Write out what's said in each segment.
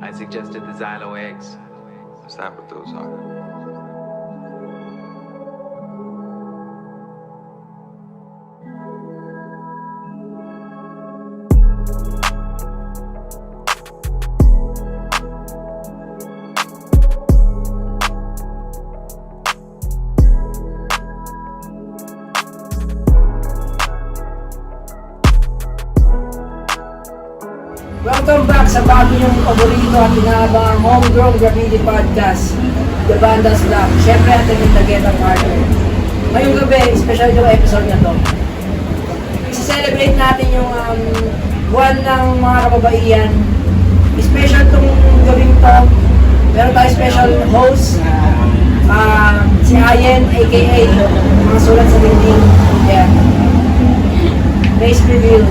I suggested the Xylo eggs. What's that what those are? Welcome back sa bago niyong paborito at inaabang Homegrown Graffiti Podcast, The Bandas Vlog. Siyempre, atin yung Tagetang Partner. Ngayong gabi, special yung episode na to. Isa-celebrate natin yung buwan ng mga kababaihan. Special tong gawing to. Meron tayo special host, si Ayen, aka mga sulat sa dingding. Yeah. Face reveal.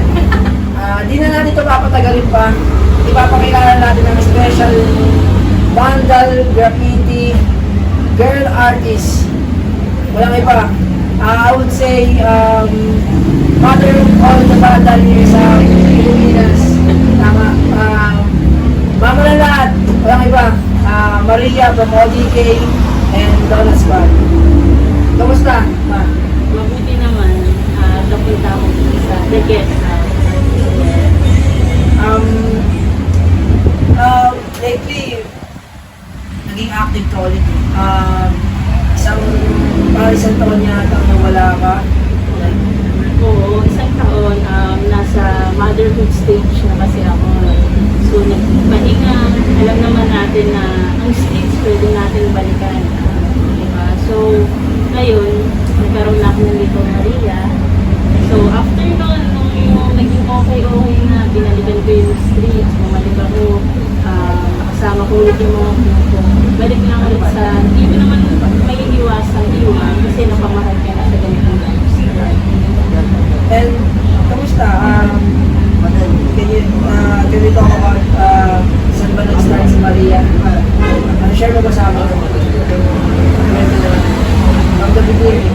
Di na natin ito papatagalin pa. Ipapakilala natin ang special vandal graffiti girl artist. Walang iba. I would say mother of all the vandal here sa Pilipinas. Tama. Mama na lahat. Walang iba. Maria from ODK and Donna Squad. Kamusta, Ma? Mabuti naman, napunta ako sa The Guest House. Lately, naging active ka ulit. Isang taon yata nawala ka. Oo, isang taon, nasa motherhood stage na kasi ako. So, nagpahinga. Alam naman natin na ang stage pwede natin balikan. Diba? So, ngayon, nagkaroon na ako ng Little Maria. So, after nung naging okay na, binalikan ko yung streets, bumalik ako, nakasama ko ulit yung mga grupo. Balik lang ulit sa, hindi mo naman may iwasang iwan kasi napamahal ka na sa ganitong lifestyle. And, kamusta? Can we talk about saan ba nag-start si Maria? Share mo ba sa amin? From the beginning.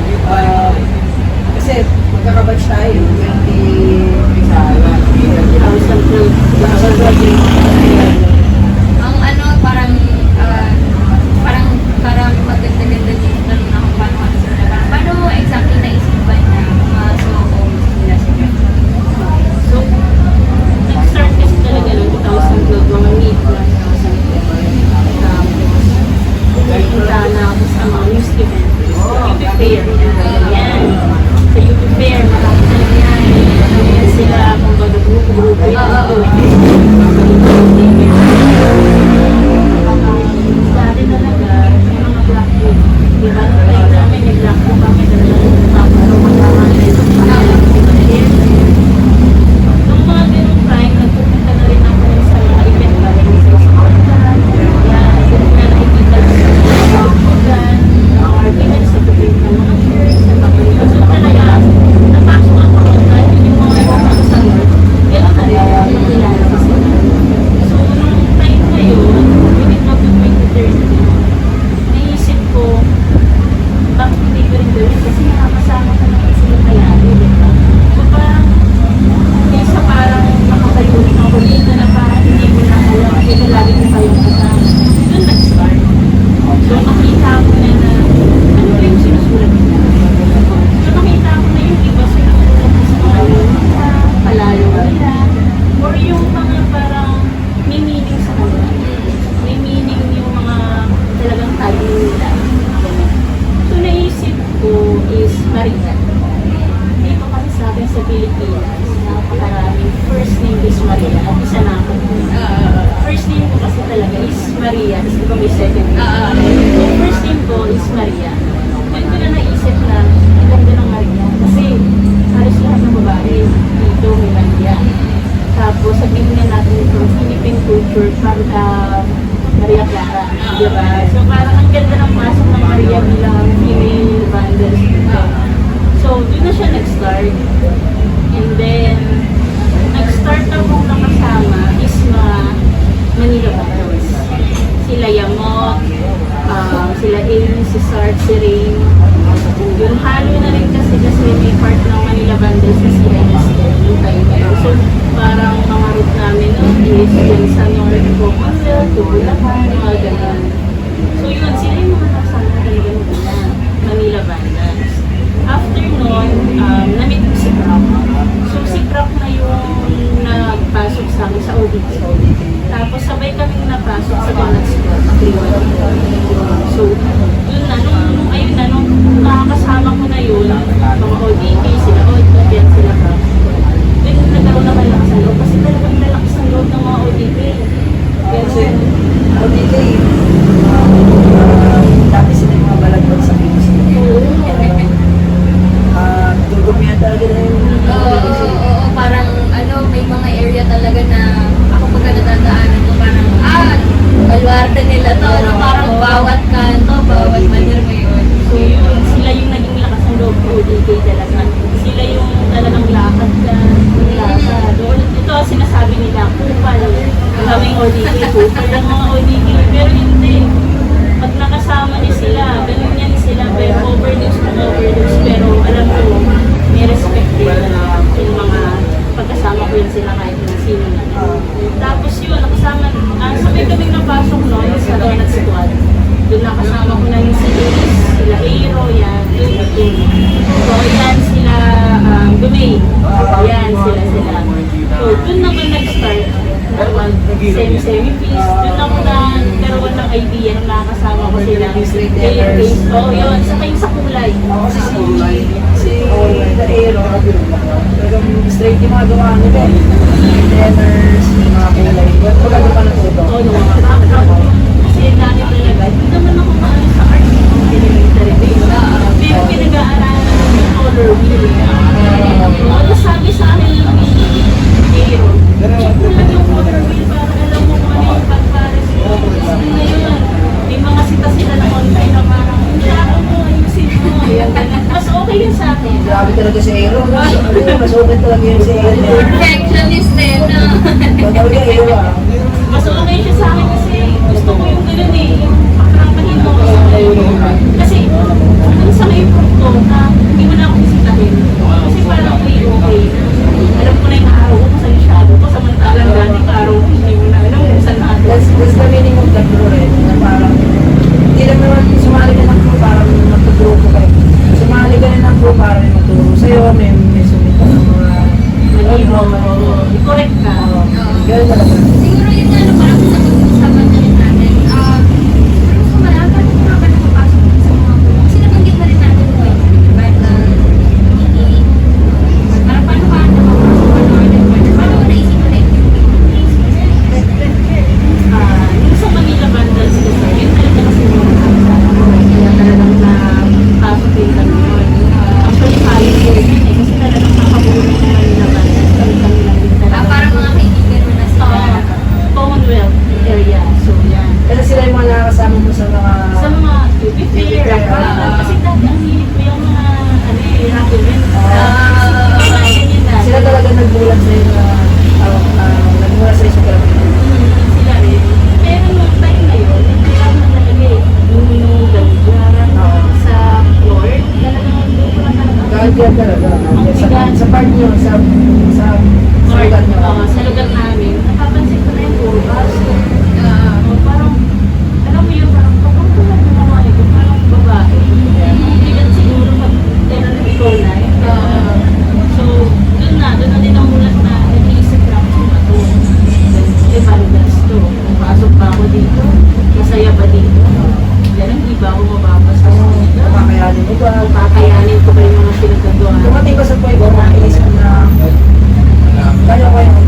Kasi magkakabatch tayo. 2012. Ang parang maganda-ganda dito na nung ako paano exactly naisip ba na sila sila? So, nag-start kasi talaga noong 2012, mga mid na 2012. Nagpunta na ako sa mga news event. UP Fair. Yan. Sa UP Fair, marami talaga yan. Yan sila, kung baga grupo-grupo dati talaga, may mga black book. Diba? Nung time namin, may black book kami talaga. Tapos, magkakaroon ito. Nung mga ganung time, nagpupunta na rin ako sa mga event ba rin sa Scotland. Yan, doon na nakikita sa Scotland, mga arguments sa tubig ng mga church, sa Catholic. So talaga, napasok ako kahit yung mga sa Lord, gano'n na rin ako nakilala sa sila. So, nung time na yun, within up to 2013, naisip ko, bakit hindi ko rin gawin? Kasi nakakasama ka naman sila kaya, di ba? So, parang, kaysa parang nakatayunin ako dito na parang hindi ko na alam kasi lagi ko kayong kasama. Doon nag-start. So, makita ko na ano ba yung sinusulat nila? So, nakita ko na yung iba sinusulat sa mga lumita, palayo nila, or yung mga parang may meaning sa kanila. May meaning yung mga talagang tayo nila. So, naisip ko is Maria. Dito kasi sa atin sa Pilipinas, napakaraming first name is Maria at isa na ako. First name ko kasi talaga is Maria, kasi diba may second name. So, first name ko is Maria. Doon ko na naisip na ang ganda ng Maria kasi halos lahat ng babae dito may Maria. Tapos sabihin na natin ito, Philippine culture, Maria Clara, diba? So parang ang ganda ng pasok ng Maria bilang female vandals dito. So doon na siya nag-start. And then, nag-start akong nakasama is mga Manila Vandals. Sila Yamot, sila Ailey, si Sart, si Rain. Yung halo na rin kasi may part ng Manila Vandals na sila yung time na yun. So, parang mga route namin noon is dyan sa North Bocasel, to Bulacan, mga ganun. So yun, sila yung mga nakasama talaga ng banda, Manila Bandits. After nun, na-meet ko si Croc. So si Croc na yung nagpasok sa amin sa ODT. Tapos sabay kaming napasok sa Donuts Club, so yun na, nung nakakasama ko na yun, mga ODT, sila ODT, yan sila Croc. Then nagkaroon naman lakas ang loob kasi talagang lalakas ang loob ng mga ODT. Kasi, ODT, dati sila yung mga balagbag sa Pinos. Dugumihan talaga na yung Oo, parang ano, may mga area talaga na ako pagka nadadaanan ko parang, baluarte nila to, no? Parang bawat kanto, bawat manir may yun. So yun, sila yung naging lakas ng loob ko, ODT talaga. Sila yung talagang lakad ka, lakad. Ito sinasabi nila, kupal. Kaming ODT, kupal ang mga ODT. Pero hindi. Pag nakasama niya sila, ganun yan sila. Pero overdose na overdose. Pero alam ko, may respect din yung mga pagkasama ko yun sila kahit na sino na. Tapos yun, nakasama, sabay kaming napasok noon sa Donuts Squad. Doon nakasama ko na yung si Luis, sila Aero, yan, yun. So yan sila, Dumay, yan sila. So doon naman nag-start, semi-feast. Doon ako na nagkaroon ng idea nung nakakasama ko sila. Oh, yun, saka yung sa kulay. kasi si Daero, talagang straight yung mga gawa nila. Tenors, mga kulay. Magagawa pa ng tuto. Oo, mga background. Kasi dati talaga, hindi naman ako maano sa art. Elementary days. Pero pinag-aaralan namin yung color wheel. Tapos sabi sa akin yung Aero, check mo lang yung color wheel para alam mo kung ano yung pagpares mo. Kasi ngayon, may mga sita sila na online na parang, kailangan mo, ayusin mo. Ayan, ganun. Mas okay yun sa akin. Grabe talaga si Aero. Mas open talaga yun si Aero. Perfectionist din, no? Talaga Aero Mas okay siya sa akin kasi gusto ko yung gano'n eh, yung pakrampahin mo sa kasi dun sa may punto na hindi mo na ako bisitahin. Kasi parang okay. Alam ko na yung araw ko kung saan shadow ko, samantalang dati araw ko hindi mo na alam kung saan natin. That's the meaning of the crew rin. Na parang, hindi lang naman sumali ka ng crew para magtuturo ko kayo. Sumali ka rin ng crew para magturo sa'yo, may sumit ka ng mga I-correct ka. ganun talaga. Siguro yun nga, no, parang sa pag-usapan na rin natin, siguro gusto malaga kung mga ka nakapasok sa mga kung kasi nabanggit na rin natin po eh, diba, na hindi, parang paano ka nakapasok, paano mo naisipan na Yung sa Manila Bandits kasi, yun talaga kasi yung kaya talagang napasok din kami yun. Actually, kaya ko rin yun eh, kasi talagang nakabulong ng Manila Bandits. Kami lang din talaga. parang mga kaibigan mo na sila. Commonwealth area. So, yan. Kasi sila yung mga nakakasama mo sa mga... Sa mga baby fair, kasi dati ang hilig ko yung mga, rock event. Sila talaga nagbulat sa'yo na nagmula sa'yo sa grabe. Sila rin. Pero nung time na yun, kailangan na talaga eh. Nung ganda sa floor, talagang doon ko na talaga. Kahit yan talaga. Sa part nyo, sa lugar nyo. Sa lugar namin, napapansin ko na yung puro baso. Parang, alam mo yun, parang kapag tulad ng mga ito, parang babae. Bigat siguro pag ikaw na eh. So, doon na din ang mulat na nag-iisip lang ako na ito. Bandas to. Pasok ba ako dito? Masaya ba dito? Ganun, di ba ako mababasa sa dito? Kakayanin mo ba? Kakayanin ko ba yung mga pinagagawa? Dumating ba sa point na inisip na kaya ko yung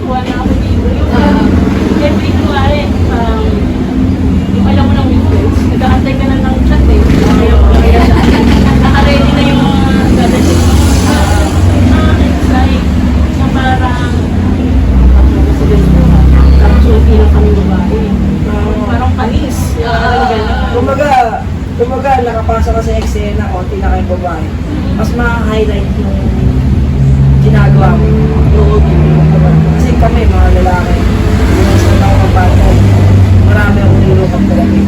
kukuha na ako dito. Every kuwari, yung alam mo ng weekends, nag-aantay ka na ng chat eh. Kaya naka-ready na yung mga gagawin mo. Like, na parang tapos yung pinang kami babae. Parang panis. Kumbaga, nakapasa ka sa eksena, konti na kayong babae. Mas ma-highlight yung ginagawa mo. Kasi kami, mga lalaki, yung sa mga kapatid, marami akong nilukap talaga.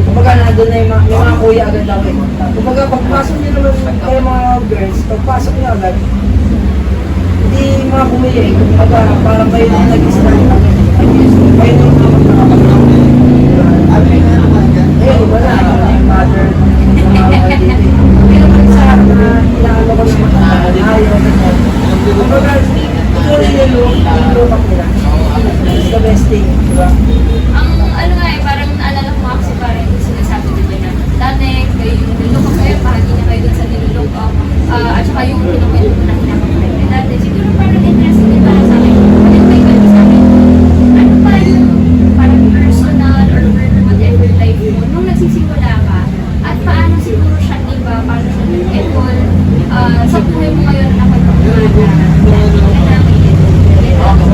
Kumbaga, nandun na yung may mga kuya agad ako eh. Kumbaga, pagpasok nyo naman kayo mga girls, pagpasok nyo agad, hindi mga kuya eh. Kumbaga, parang kayo na nag-start agad. Kayo na yung ayun, iba na. Yung mother, yung mga dito. Pero naman sa inaano ko ng ayaw. Kumbaga, ito rin yung lukap nila. It's the best thing, di ba? Ang ano nga eh, parang naalala ko kasi parang yung sinasabi nila na dati kayo yung nilulok kayo, bahagi na kayo dun sa nilulok at saka yung kinukwento mo na kinakapalit na dati. Siguro parang interesting din para sa akin. Ano ba yung sa akin? Ano ba yung parang personal or whatever life mo nung nagsisimula ka at paano siguro siya iba, paano siya nag-evolve sa buhay mo ngayon na napagpapagana na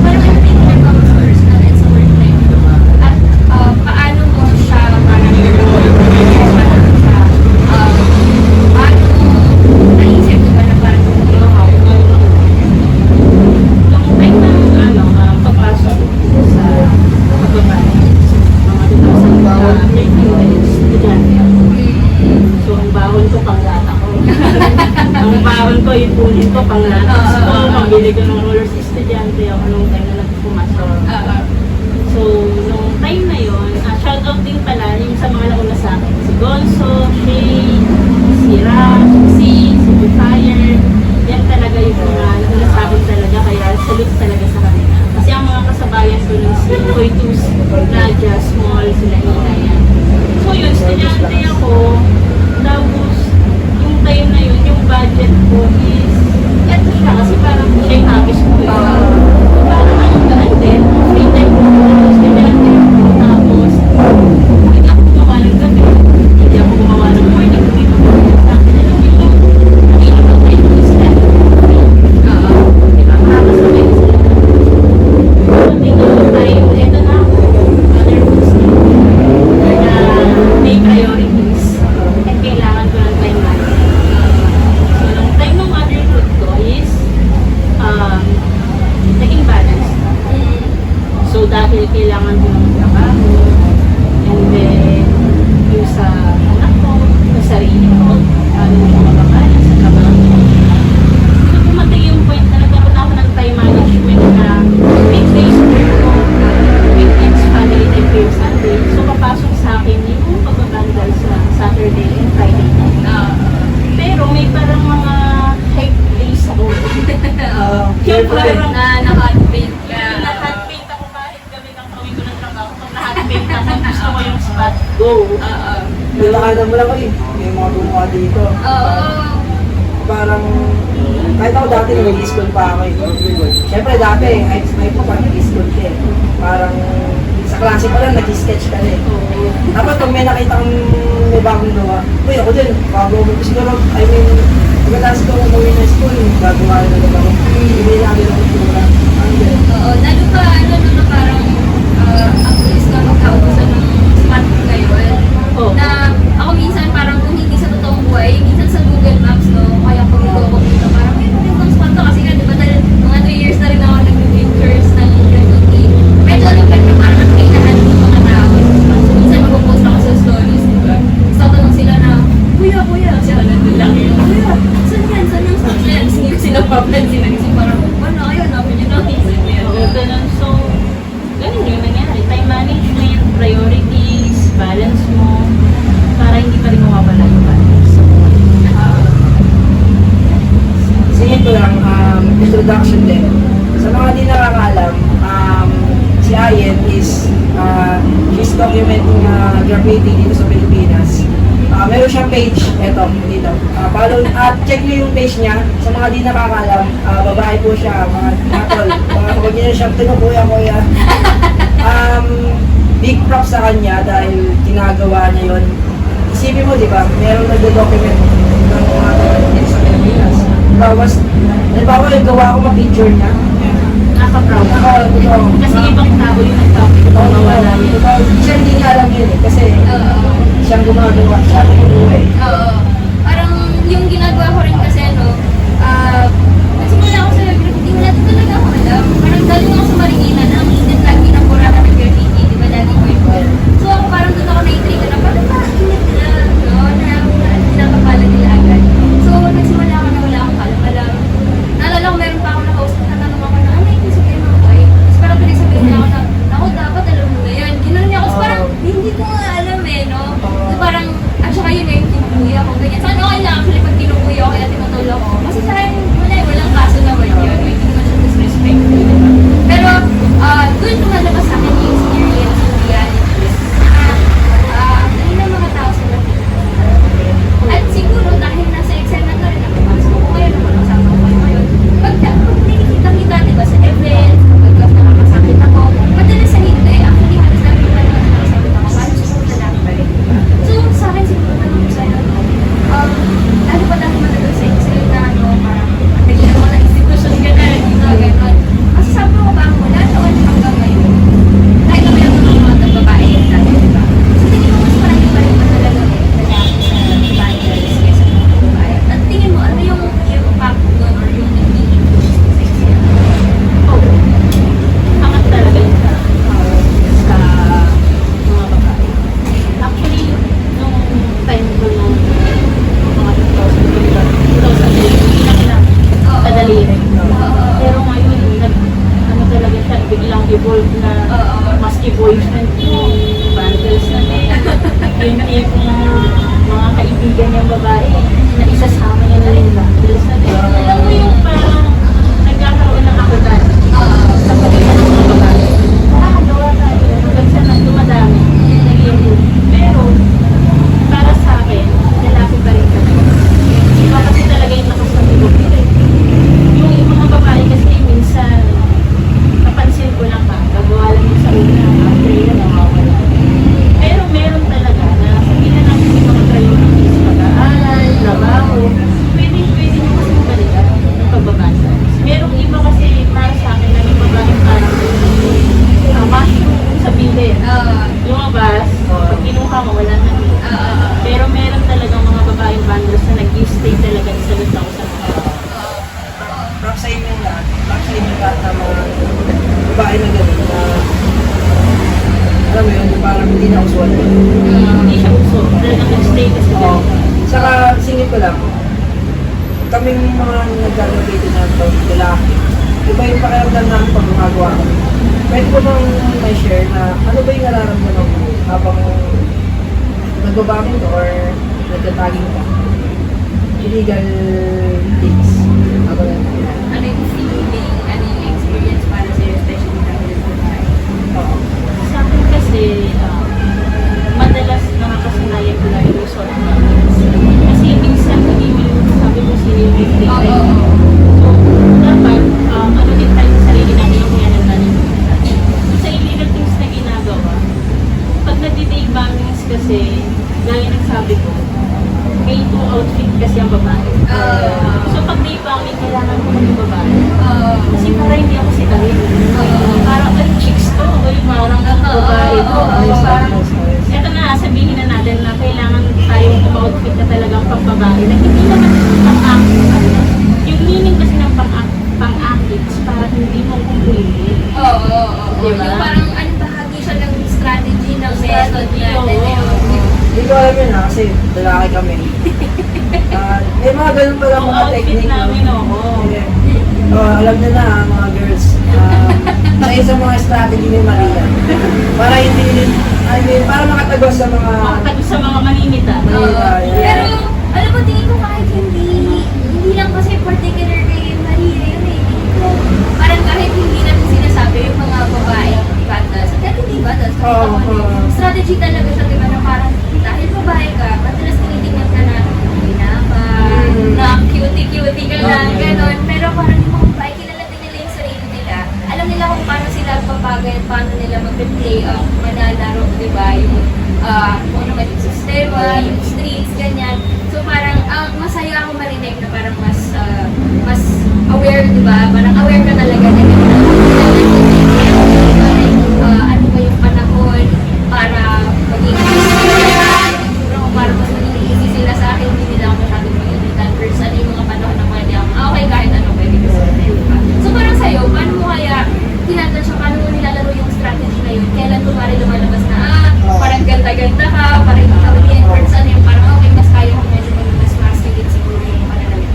parang everything na sa personal and sa work life mo. At paano mo siya parang paano naisip mo ba na parang Nung time ng pagpasok sa pagbabae, mga 2013 estudyante ako. So, ang bawon ko pang lata ko. Ang bawon ko, ipunin ko pang lata ko. Pambili ko ng rollers, estudyante ako nung time na nagpumasok. So, nung time na yun, shoutout din pala yung sa mga nauna sa akin. Si Gonzo, Shay, si Ram, si Fire. Yan talaga yung mga nauna sa akin talaga. Kaya salute talaga sa kanila. Kasi ang mga kasabayan ko nun si Koitus, Raja, Small, sila Ina yan. So yun, estudyante ako. Tapos, yung time na yun, yung budget ko is, eto siya, kasi parang siya yung hobbies ko. Parang ano din, free time ko, estudyante ako. Tapos, hindi ako gumawa ng gabi. Hindi ako gumawa ng morning. Hindi ako gumawa sa akin. Alam mo yun, hindi ako tayo ng sila. Diba? Makakasabay sila. Pagdating ng time, eto na ako. Motherhood na may priorities. At kailangan ko ng time management. So, nung time ng motherhood ko is naging balance. So, dahil kailangan ko ng trabaho, and then, yung sa anak ko, yung sarili ko, ano yung makabalance sa trabaho. So, pumatay yung point na nagkaroon ako ng time management na weekdays work ko, weekends, family time ko yung Sunday. So, papasok sa akin yung pagbabandal sa Saturday and Friday night. Pero may parang mga hype days ako. Yung parang naka-paint ka. naka-paint ako kahit gabi ng kawin ko ng trabaho. Pag naka-paint ako, gusto ko yung spot, go. Nilakadan mo lang ko eh. May mga gumawa dito. Parang, kahit ako dati nag-i-school pa ako eh. Siyempre dati, high school pa nag-i-school ka eh. Parang, sa klase pa lang, nag-sketch ka na eh. Dapat kung may nakita kang may bagong gawa, uy ako din, bago mo siguro, I mean, pagkatapos ko umuwi na school, gagawa na naman ako. Hindi na agad ako tura. Lalo pa, na parang ang bilis na magkaubusan ng smartphone ngayon. Na ako minsan parang kung hindi sa totoong buhay, minsan sa Google Maps, no, kaya kung ito dito, parang meron din kong spot to. Kasi nga, di ba, dahil mga 3 years na rin ako nag-pictures ng Granite. Medyo ano pa rin, parang nakikahan ng mga tao. Minsan mag-post ako sa stories, di ba? Tapos tatanong sila na, Kuya, kasi ako nandun lang yun. Kuya, saan yan? Saan yung spot na yan? Hindi ko sila papansin. Kasi parang, wala, ayun, namin yun natin. Ganun. So, ganun yung nangyari. Time management, priorities, balance mo, para hindi pa rin mawawala yung balance. Sige ko lang, introduction din. Sa mga di nakakalam, si Ayen is, she's documenting graffiti dito sa Pilipinas. Meron siyang page, eto, dito. Follow, at check nyo yung page niya. Sa mga di nakakalam, babae po siya, mga tol. Huwag nyo na siyang kuya. Big props sa kanya dahil ginagawa niya yun. Isipin mo, di ba, meron nagdo-document ng mga tol sa Pilipinas. Tapos, halimbawa yung gawa ko ma-picture niya. Nakaka-proud. Totoo. Kasi ibang tao yung nagpapagawa namin. Siya hindi niya alam yun eh, kasi siyang gumagawa, siya ang gumuha eh. Oo. Parang yung ginagawa ko rin kasi, no, nagsimula ako sa graffiti, wala din talaga ako alam. Parang galing ako sa Marikina na ang init lagi ng burakan ng graffiti, di ba lagi ko yun. So ako parang doon ako na-intriga na, parang init nila, no, na pinapapala nila agad. So nagsimula ako na wala akong alam. Naalala ko meron pa ako na-host na tanong ako na, ano yung sabihin mo ba? Tapos parang pinagsabihin niya ako na, ako dapat alam mo na yan. Ginanon niya ako, so parang hindi ko nga alam eh, no. So parang, at saka yun na yung kinukuya ko, ganyan. So ano okay lang, actually pag kinukuya ko kaya tinutulong ko. Kasi sa akin, walang kaso naman yun. Hindi naman siya disrespect. Pero, doon lumalabas sa akin yung experience, yung reality. Dahil na mga tao sa Latin. At siguro dahil nasa exam na rin ako, mas ko ngayon naman ang sama ko ngayon. Pag nakikita-kita, diba, sa event, pag nakakasakit ako, madalas sa hindi, actually, halos namin pa naman nakasakit ako, paano siguro na lang pa rin. So, sa akin siguro tanong ko sa'yo, no? Lalo pa dahil matagal sa exam na, no, parang naging ako ng institusyon ka na, dito, gano'n. Masasabi ko ba, mula noon hanggang ngayon, kahit na meron ng mga nagbabae yung dati, diba? So, tingin mo mas marami pa rin ba talaga lalaki na bangers kaysa ng mga babae? At tingin mo, ano yung impact doon or yung naging influence sa exam? Oh, angat talaga yun sa mga babae. Actually, nung time ko nung mga 2008, hindi na kadali rin. Pero ngayon, ano talaga siya, biglang evolve na maski boyfriend ko, bundles na din. Yung tipong mga kaibigan niyang babae, na isasama niya na rin, bundles na din. Alam mo yung parang nagkakaroon ng akutan sa pagitan ng mga babae. Gawa tayo. Hanggang sa dumadami. Nag-i-improve. Pero, para sa akin, lalaki pa rin kami. Iba kasi talaga yung lakas ng tibok nila. Yung mga babae kasi minsan, napansin ko lang ba, gagawa lang yung sa una, after yun, nawawala. Pero meron talaga na sabihin na natin yung mga priorities, pag-aaral, trabaho, pwede nyo kasi mabalikan ng pagbabasa. Merong iba kasi para sa akin na yung babae parang mushroom sabihin. Lumabas, pag kinuha mo, wala na. Pero meron talagang mga babaeng banders na nag-stay talaga sa luta ko sa mga. Props sa inyo lahat. Props sa inyo lahat na mga babae na gano'n na alam mo yun, parang hindi na usual. Hindi siya uso. Talagang nag-stay kasi Oo. ganun. Saka, singit ko lang, kaming mga nag-graduate na ito, lalaki, iba yung pakiramdam namin pag gumagawa kami. Pwede ko bang may share na ano ba yung nararamdaman mo habang nagbabangin ka or nagtataging ka? Illegal things. Habang nagtataging. Ano yung feeling, ano yung experience para sa'yo, especially dahil sa babae? Oo. Sa akin kasi, madalas nakakasanayan ko na yung resort meetings. Kasi minsan hindi mo yung sabi mo sino yung victim. So, dapat, ano din tayo sa sarili natin yung kuyanan natin. Sa illegal things na ginagawa, pag nag-day bangings kasi, gaya ng sabi ko, may 2 outfit kasi ang babae. So pag day banging, kailangan ko ng babae. Kasi para hindi ako sitahin. Parang, ay, chicks to. Ay, parang babae to. Parang, eto na, sabihin na natin na kailangan tayong outfit na talagang pang-babae. Na hindi naman pang-active. Yung meaning kasi ng pang-active para hindi mo kumpulitin. Oo. Diba? Yung parang ano bahagi siya ng strategy ng method Strategy, natin. oo. Hindi ko alam yun kasi lalaki kami. May mga ganun pa lang Yung mga outfit technique. namin, oo. Alam nyo na mga girls. Sa isang mga strategy ni Maria. Para hindi, I mean, para makatagos sa mga Makatagos sa mga maninita. Pero, alam mo, tingin ko kahit hindi lang kasi particular kay Maria yun eh. Tingin ko, parang kahit hindi natin sinasabi yung mga babae, batas, at hindi batas, Oo. strategy talaga siya, diba, na parang dahil babae ka, madalas nila papagay at paano nila mag-play ang manlalaro, di ba? Yung kung ano maging sistema, yung streets, ganyan. So parang masaya ako marinig na parang mas aware, di ba? Parang aware ka talaga na ano ba yung panahon para maging siguro para mas maging easy sila sa akin, hindi nila ako masyadong mag-initan versus ano yung mga panahon na pwede ako, okay kahit ano pwede ko sa diba? So parang sa'yo, paano mo kaya tinatan siya, paano mo nilalaro yung strategy na yun? Kailan kumari lumalabas na, parang ganda-ganda ka, parang ikaw din, versus ano yung parang okay, mas kaya ko medyo mas mastigit siguro yung pananamit.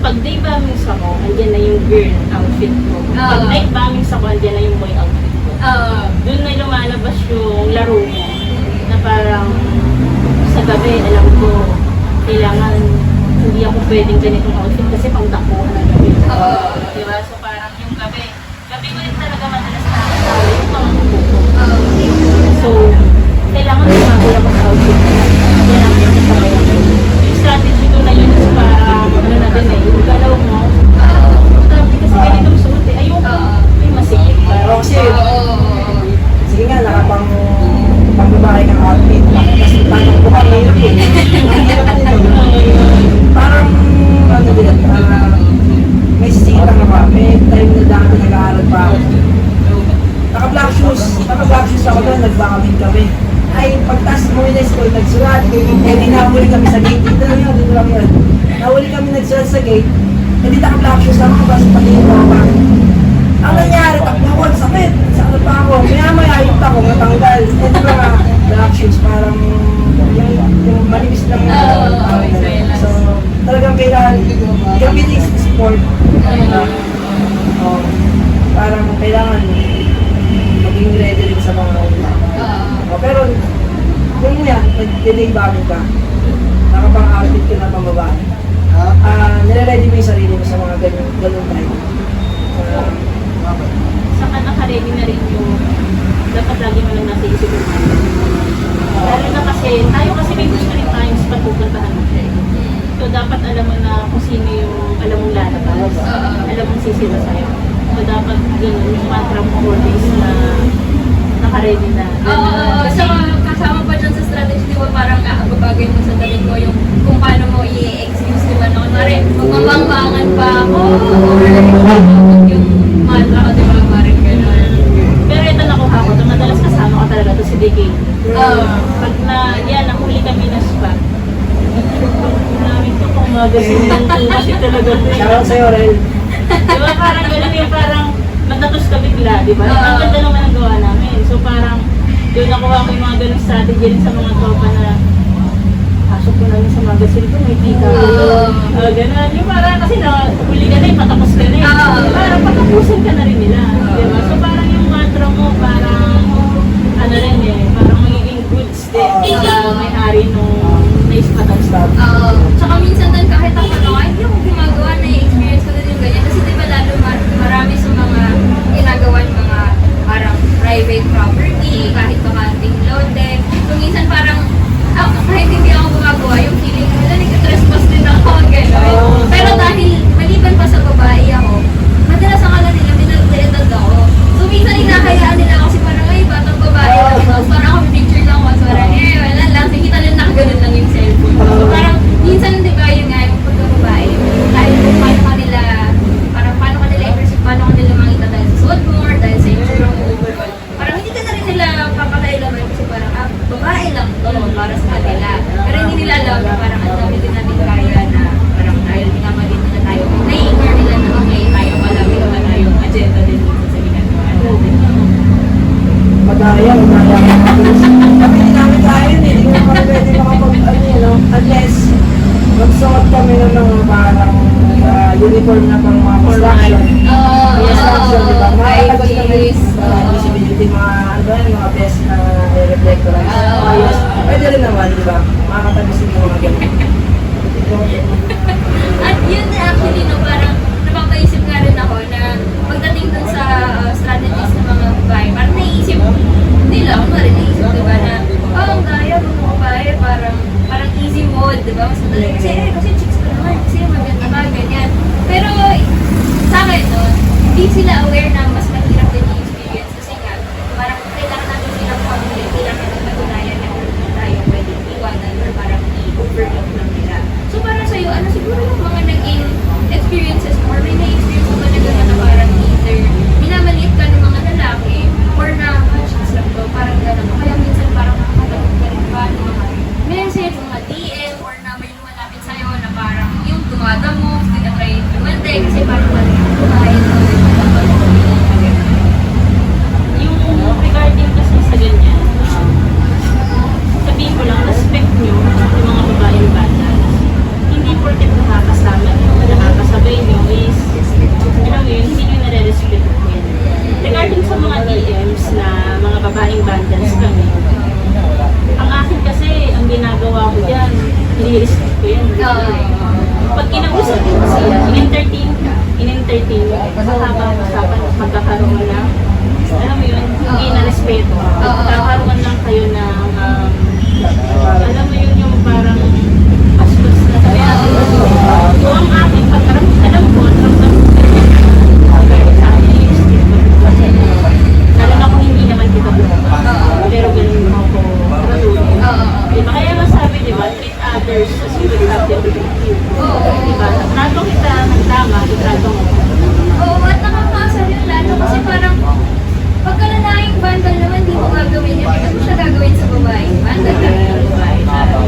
Pag day bombings ako, andyan na yung girl outfit ko. Pag night bombings ako, andyan na yung boy outfit ko. Doon na lumalabas yung laro mo. Na parang sa gabi, alam ko, kailangan hindi ako pwedeng ganitong outfit kasi pang takbo na gabi. Diba? So parang yung gabi ko rin talaga madalas nakakatawa yung mga kuko ko. So, kailangan lumago ako sa outfit ko. Kailangan yung kasabay ako. Yung strategy ko na yun is parang ano na din eh, yung galaw mo. Kasi ganitong suot eh, ayoko. May masikip pa. Kasi, sige nga, nakapang pagbabae ng outfit. Kasi tanong ko kami yun eh. Ang hirap nito. Parang, ano din, may sisita nga pa. May time na dati nag-aaral pa ako. Naka-black shoes ako doon, nagbakabing kami. Ay, pagtas mo yun na school, nagsulat. Eh, nahuli kami sa gate. Dito lang yun. Nahuli kami nagsulat sa gate. Hindi naka-black shoes lang ako, kasi pati yung baba. Ang nangyari, takbo ako, sakit. Sakit pa ako. Maya-maya, ayot ako, natanggal. Eh, di ba nga, black shoes, parang yung manipis lang yun. So, talagang kailangan, gamitin sa sport. Parang kailangan maging ready rin sa mga pero kung yan, nag-delay bago ka, nakapang-outfit ka na pambabae, nire-ready mo yung sarili mo sa mga ganun time. Saka naka-ready na rin yung dapat lagi mo lang nasa isip yung lalo na kasi, tayo kasi may gusto rin tayong spot pupuntahan mo. So dapat alam mo na kung sino yung alam mong lalabas, alam mong sisira sa'yo. So dapat ganun yung mantra mo always na naka-ready na. So kasama pa dyan sa strategy, di ba parang babagay mo sa dalit ko yung kung paano mo i-excuse, di ba? Kunwari, magmamangmangan pa ako, or yung mantra ko, di ba? Parang gano'n. Pero ito nakuha ko, madalas kasama ka talaga to si DK. Pag na, yan, nahuli kami na spot. Namin to kung magasin lang to kasi talaga to. Shoutout sa'yo, Rel. Diba parang gano'n yung parang matatos ka bigla, diba? Ang ganda naman ang gawa namin. So parang doon nakuha ko yung mga ganong strategy rin sa mga tropa na pasok ko namin sa magazine ko, may kita. Gano'n. Yung parang kasi huli ka na yung patapos ka na eh. Parang patapusin ka na rin nila. Diba? So parang yung mantra mo, parang ano rin eh, parang magiging goods din sa may-ari nung na-spot ang stop. Tsaka minsan din kahit ako hindi ako gumagawa na experience ko din yung ganyan. Kasi di ba lalo marami sa mga ginagawa yung mga parang private property, kahit bakanting load deck. So minsan parang, kahit hindi ako gumagawa, yung feeling ko nila nag-trespass din ako, gano'n. Pero dahil maliban pa sa babae ako, madalas akala nila minag-edad ako. So minsan inahayaan nila ako kasi parang, ay, batang babae lang. Tapos parang ako picture lang ako. So parang, wala lang. Kita lang nakaganon lang yung cellphone. So parang, minsan, di ba, yun nga, yung pagkababae, dahil kung paano kanila, parang paano kanila i-perceive, paano kanila makita dahil sa suot mo, or dahil sa itsura mo overall. Parang hindi ka na rin nila papakailaman kasi parang, babae lang to para sa kanila. Pero hindi nila alam na parang ang dami din natin kaya na parang dahil pinamalit na tayo, nai-ignore nila na okay, tayo pala, may naman tayong agenda din sa ginagawa natin. Madaya. Kami hindi namin kaya yun eh. Hindi mo kami pwede unless magsuot kami ng mga parang uniform na pang mga construction. Construction, di ba? Makakatagot kami visibility, mga best na reflectorize. Pwede rin naman, di ba? Makakatagot din mga ganun. At yun actually, no, parang napapaisip nga rin ako na pagdating dun sa strategies ng mga babae, parang naisip nila, ako na rin naisip, di ba, na, ang gaya, mga babae, parang easy mode, di ba, mas madali. Kasi chicks ko naman, kasi maganda ka, ganyan. Pero, sa akin, no, hindi sila aware na mas mahirap din i-experience mga DMs na mga babaeng bandals kami. Ang akin kasi, ang ginagawa ko dyan, nilirespect ko yan. Pag kinausap ko siya, in-entertain mo, habang usapan, magkakaroon na, alam mo yun, hindi na respeto. Magkakaroon lang kayo ng, alam mo yun, yung parang paspas na sabi natin. So, ang akin, pagkaroon, alam ko, ramdam ko, sa akin, nilirespect ko. Lalo na kung hindi naman kita buka. Pero ganun mo ako, diba? Kaya masabi, diba, treat others as you would have them treat you. Diba? Trato kita ng tama, itrato mo. Oo, at nakakasal yun lalo kasi parang pagka lalaking bandal naman, di mo gagawin yun. Bakit mo siya gagawin sa babae? Bandal ka rin ng babae.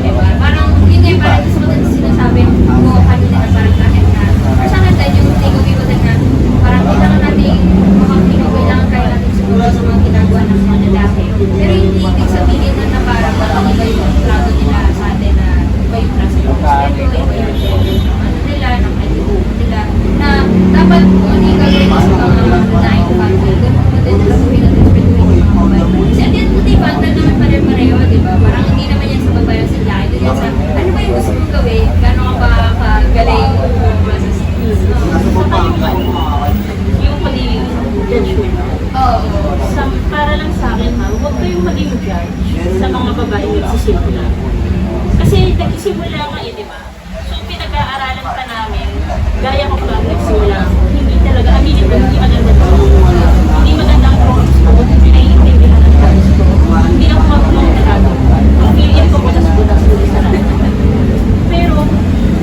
Diba? Parang, yun nga yung parang gusto ko din sinasabi mo kanina na parang kahit na, or sa akin tayo yung takeaway ko din na parang kailangan natin makakita, kailangan kaya natin siguro sa mga ginagawa ng mga lalaki. Pero hindi ibig sabihin na parang iba yung trato nila sa atin na iba yung trato ng respeto, iba yung ano nila, ng kailangan nila, na dapat kung ano yung gagawin sa mga lalaking bandal, ganun mo din na sabihin at respeto yung mga babae. Kasi at the end of the day, bandal naman pare-pareho, di ba? Parang hindi naman yan sa babae o sa lalaki. Doon yan sa, ano ba yung gusto mong gawin? Gano'n ka ba kagaling? Yung magiging judgment. Oo. Para lang sa akin ha, huwag kayong maging judge sa mga babaeng nagsisimula. Kasi nagsisimula ka di ba? So pinag-aaralan pa namin, gaya ko pa nagsimula, hindi talaga, aminin ko, hindi maganda to. Hindi maganda ang promise ko, hindi naiintindihan ang promise ko. Hindi ako magmang talaga. Ang feeling ko butas sa lahat. Pero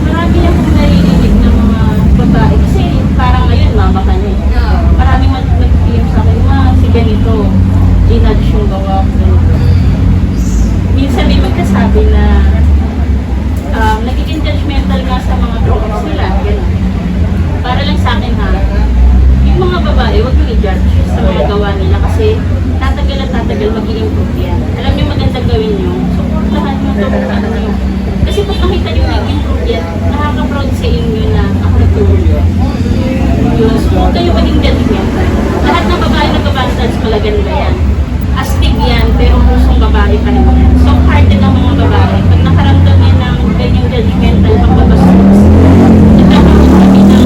marami akong narinig ng mga babae kasi parang ngayon mama ka niya eh. Maraming mag-PM sa akin, si ganito, ginudge yung gawa ko. Minsan may magkasabi na nagiging judgmental nga sa mga drawings nila, gano'n. Para lang sa akin ha, yung mga babae, huwag nyo i-judge sa mga gawa nila kasi tatagal at tatagal mag-i-improve yan. Alam nyo magandang gawin nyo, supportahan nyo, tulungan nyo. Kasi pag nakita nyo nag-improve yan, nakaka-proud sa inyo na ako nagtulong. Yun, so huwag kayo maging judgmental. Lahat ng babae nag-bandals pala ganda yan. Astig yan, pero pusong babae pa naman yan. Soft-hearted ang mga babae. Pag nakaramdam yan ng ganyang judgmental, pagbabastos, nagkakaroon kami ng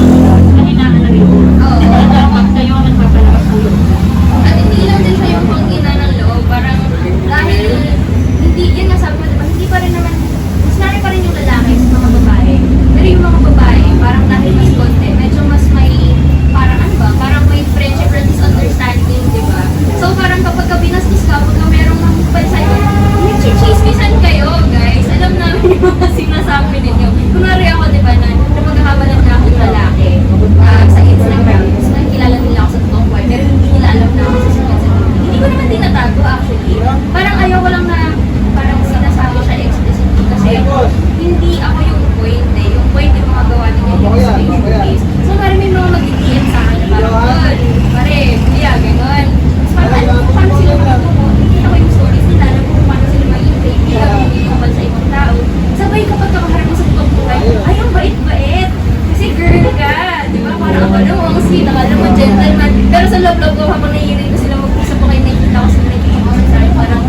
kahinaan ng loob. Dapat kayo ang nagpapalakas ng loob. At hindi lang din siya yung panghina ng loob, parang dahil hindi, yun nga sabi mo, diba, hindi pa rin naman, mas nari pa rin yung lalaki sa mga babae. Pero yung mga babae, parang dahil mas konti, medyo mas may, parang ano ba, parang may friendship or misunderstanding, di ba? So parang kapag binastos ka, pagka merong mahupad sa'yo, nag-chismisan kayo, guys. Alam namin yung mga sinasabi ninyo. Kunwari ako, di ba, na magkakabalan na akong lalaki sa Instagram. Tapos nakikilala nila ako sa totoong buhay, pero hindi nila alam na ako sa Instagram. Hindi ko naman tinatago, actually. Parang ayaw ko lang na parang sinasabi siya explicitly kasi hindi ako yung point eh. Yung point yung mga gawa ninyo yung Facebook case. So parang may mga mag-DM sa akin na parang, pare, kuya, gano'n. Tapos parang alam ko paano sila magtutuko. Hindi ako yung stories nila, alam ko kung paano sila mag-intake. Hindi ako hindi kapal sa ibang tao. Sabay kapag kakaharap mo sa totoong buhay, ay, ang bait-bait. Kasi girl ka, di ba? Parang ako naman, ang sweet, akala mo gentleman. Pero sa love-love ko, habang naiinig ko sila mag-usap ko kayo, nakikita ko sila nag-iinig sa akin, parang,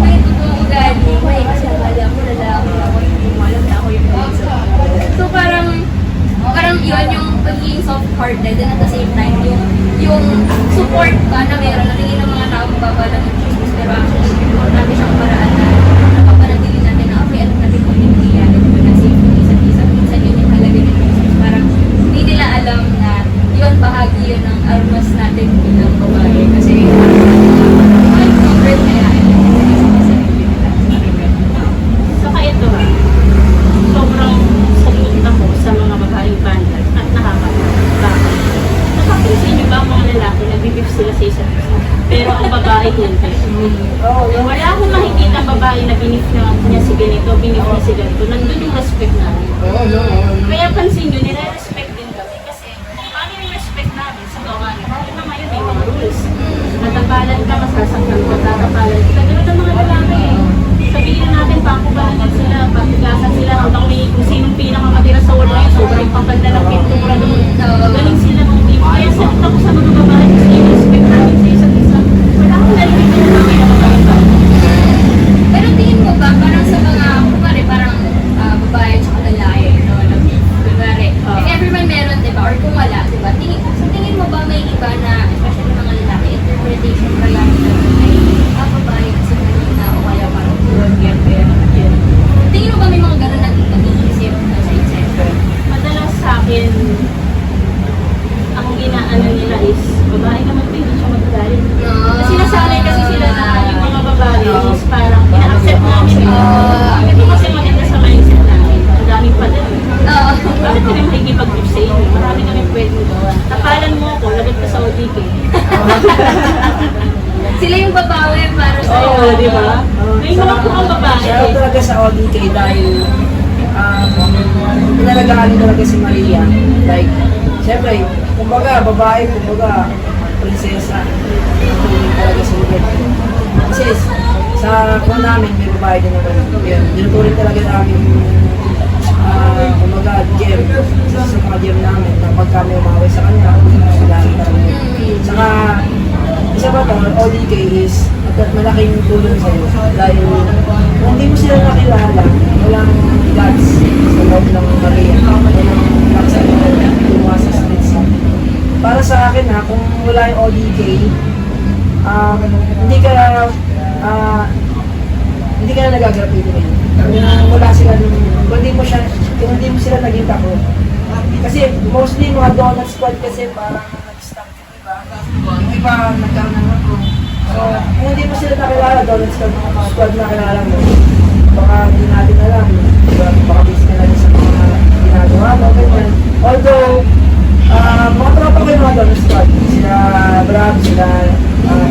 may totoong ugali mo eh. Kasi akala mo, lalaki ako, hindi mo alam na ako yung so parang yun yung pagiging soft-hearted and at the same time yung support ba na meron na tingin ng mga tao magbabalang yung chismis pero actually importante siyang paraan na napapanatili natin na okay, alam natin kung hindi yan ito ba na safety minsan yun yung halaga ng chismis parang hindi nila alam na yun bahagi yun ng armas natin bilang babae kasi ay comfort kaya Saka ito ha, sobrang salute ako sa mga babaeng bandals at nakakatawa. Nakapansin niyo ba ang mga lalaki nagbibif sila sa isa't isa? Pero ang babae hindi. Wala akong makikita ang babae na binif niya si ganito, binif niya si ganito. Nandun yung respect namin. Kaya pansin nyo, nire-respect din kami kasi kung paano yung respect namin sa gawa niya. Lalo na ngayon may mga rules. Natapalan ka, masasaktan ka, tatapalan ka. Ganun ang mga lalaki eh. Sabihin natin, pakubalan sila, patigasan sila, kung sinong pinakamatira sa wala yun, sobrang pagkanda ng pintura doon. Galing sila ng team. Kaya salit ako sa mga babae kasi respect namin sa isa't isa. Sila yung babawi para sa Oo, di ba? May mga mukhang babae. Shoutout talaga sa ODK dahil pinalagaan talaga si Maria. Like, syempre, kumbaga, babae, kumbaga, prinsesa. Tuloy talaga sa lugar. Kasi sa kung namin, may babae din naman. Yun, tinutuloy talaga namin kumbaga, gem. Isa sa mga gem namin na pagka may umaway sa kanya, wala talaga. Saka, isa pa to, ODK is malaking tulong sa'yo. Dahil kung hindi mo sila nakilala, walang gods sa loob ng Maria. Walang gods sa loob sa streets. Para sa akin ha, kung wala yung ODK, hindi ka na nagagraffiti rin. Kung wala sila dun, kung hindi mo sila naging tako. Kasi mostly mga donut squad kasi parang nag-stop, diba? Yung iba nagkaroon ng ako. So, kung hindi mo sila nakilala, donut squad na kilala mo, baka hindi natin alam. Diba? Baka busy ka na rin sa mga ginagawa mo, ganyan. Although, mga tropa ko yung mga donut squad. Sila Brad, sila